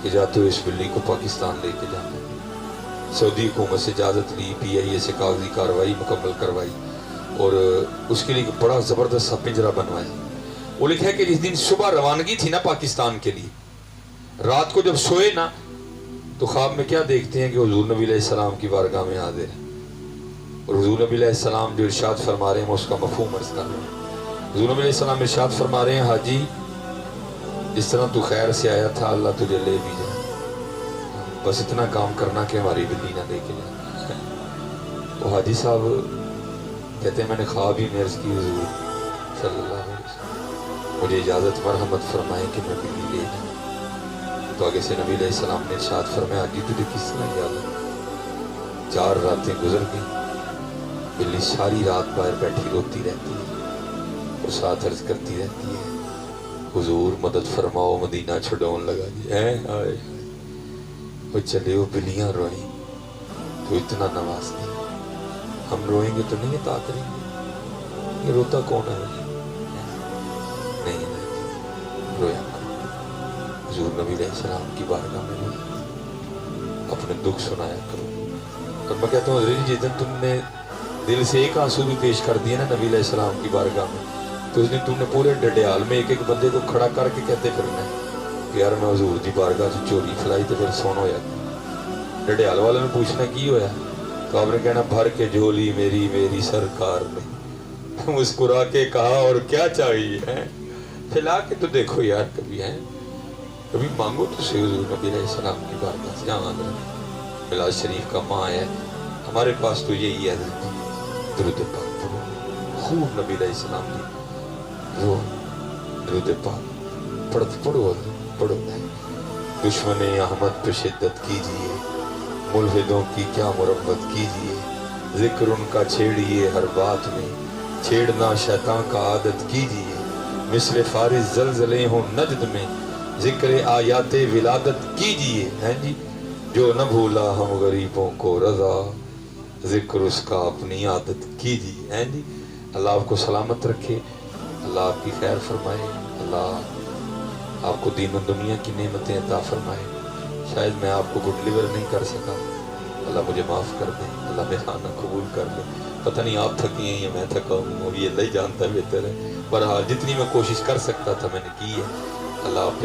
کہ جاتے ہوئے اس بلی کو پاکستان لے کے جانا. سعودی حکومت سے اجازت لی، PIA سے کاغذی کارروائی مکمل کروائی اور اس کے لیے بڑا زبردست سا پنجرا بنوایا. وہ لکھا ہے کہ جس دن صبح روانگی تھی نا پاکستان کے لیے، رات کو جب سوئے نا تو خواب میں کیا دیکھتے ہیں کہ حضور نبی علیہ السلام کی بارگاہ میں حاضر ہیں. اور حضور نبی علیہ السلام جو ارشاد فرما رہے ہیں میں اس کا مفہوم عرض کر رہا ہوں. حضور نبی علیہ السلام ارشاد فرما رہے ہیں حاجی جس طرح تو خیر سے آیا تھا اللہ تجھے لے بھی جائے، بس اتنا کام کرنا کہ ہماری بلی نہ لے کے جائے. وہ حاجی صاحب کہتے ہیں میں نے خواب ہی میں عرض کی حضور صلی اللہ علیہ وسلم مجھے اجازت مرحمت فرمائے کہ میں بلی لے جاؤں. تو آگے سے نبی علیہ السلام نے ارشاد فرمایا حاجی تجھے کس طرح اجازت؟ 4 راتیں گزر گئی، بلی ساری رات باہر بیٹھی روتی رہتی ہے اور ساتھ عرض کرتی رہتی ہے حضور مدد فرماؤ مدینہ چھڑون لگا جی. وہ چلے وہ بلیاں روئیں تو اتنا نواز نہیں، ہم روئیں گے تو نہیں عطا کریں گے. یہ روتا کون ہے؟ نہیں رویا کرو، حضور نبی علیہ السلام کی بارگاہ میں رویا، اپنے دکھ سنایا کرو. اور میں کہتا ہوں حضرت جس دن تم نے دل سے ایک آنسو بھی پیش کر دیا نا نبی علیہ السلام کی بارگاہ میں، تو اس دن تم نے پورے ڈڈیال میں ایک ایک بندے کو کھڑا کر کے کہتے پھرنا ہے کہ یار میں حضور دی بارگاہ سے چوری فلائی تو پھر سون ہویا. ڈڈیال والے نے پوچھنا کی ہویا تو آپ نے کہنا بھر کے جھولی میری میری سرکار نے مسکرا کے کہا اور کیا چاہیے ہے. پھیلا کے تو دیکھو یار کبھی ہے، کبھی مانگو تو سے حضور نبی علیہ السلام کی بارگاہ سے. جہاں میلاد شریف کا ماں ہے ہمارے پاس تو یہی ہے درود پاک پڑھو. خوب نبی علیہ السلام کی رو درود پاک پڑھو پڑھو. دشمن احمد پہ شدت کیجئے، ملحدوں کی کیا مرمت کیجئے، ذکر ان کا چھیڑیے ہر بات میں، چھیڑنا شیطان کا عادت کیجئے. مثل فارس زلزلے ہوں نجد میں، ذکر آیات ولادت کیجئے. ہیں جی جو نہ بھولا ہم غریبوں کو رضا، ذکر اس کا اپنی عادت کیجئے. ہیں جی اللہ آپ کو سلامت رکھے، اللہ آپ کی خیر فرمائے، اللہ آپ کو دین و دنیا کی نعمتیں عطا فرمائے. شاید میں آپ کو گڈ لیور نہیں کر سکا، اللہ مجھے معاف کر دے، اللہ میرا آنا قبول کر لے. پتہ نہیں آپ تھکی ہیں یا میں تھکا ہوں، ابھی اللہ ہی جانتا ہے بہتر ہے. بہرحال جتنی میں کوشش کر سکتا تھا میں نے کی ہے. اللہ آپ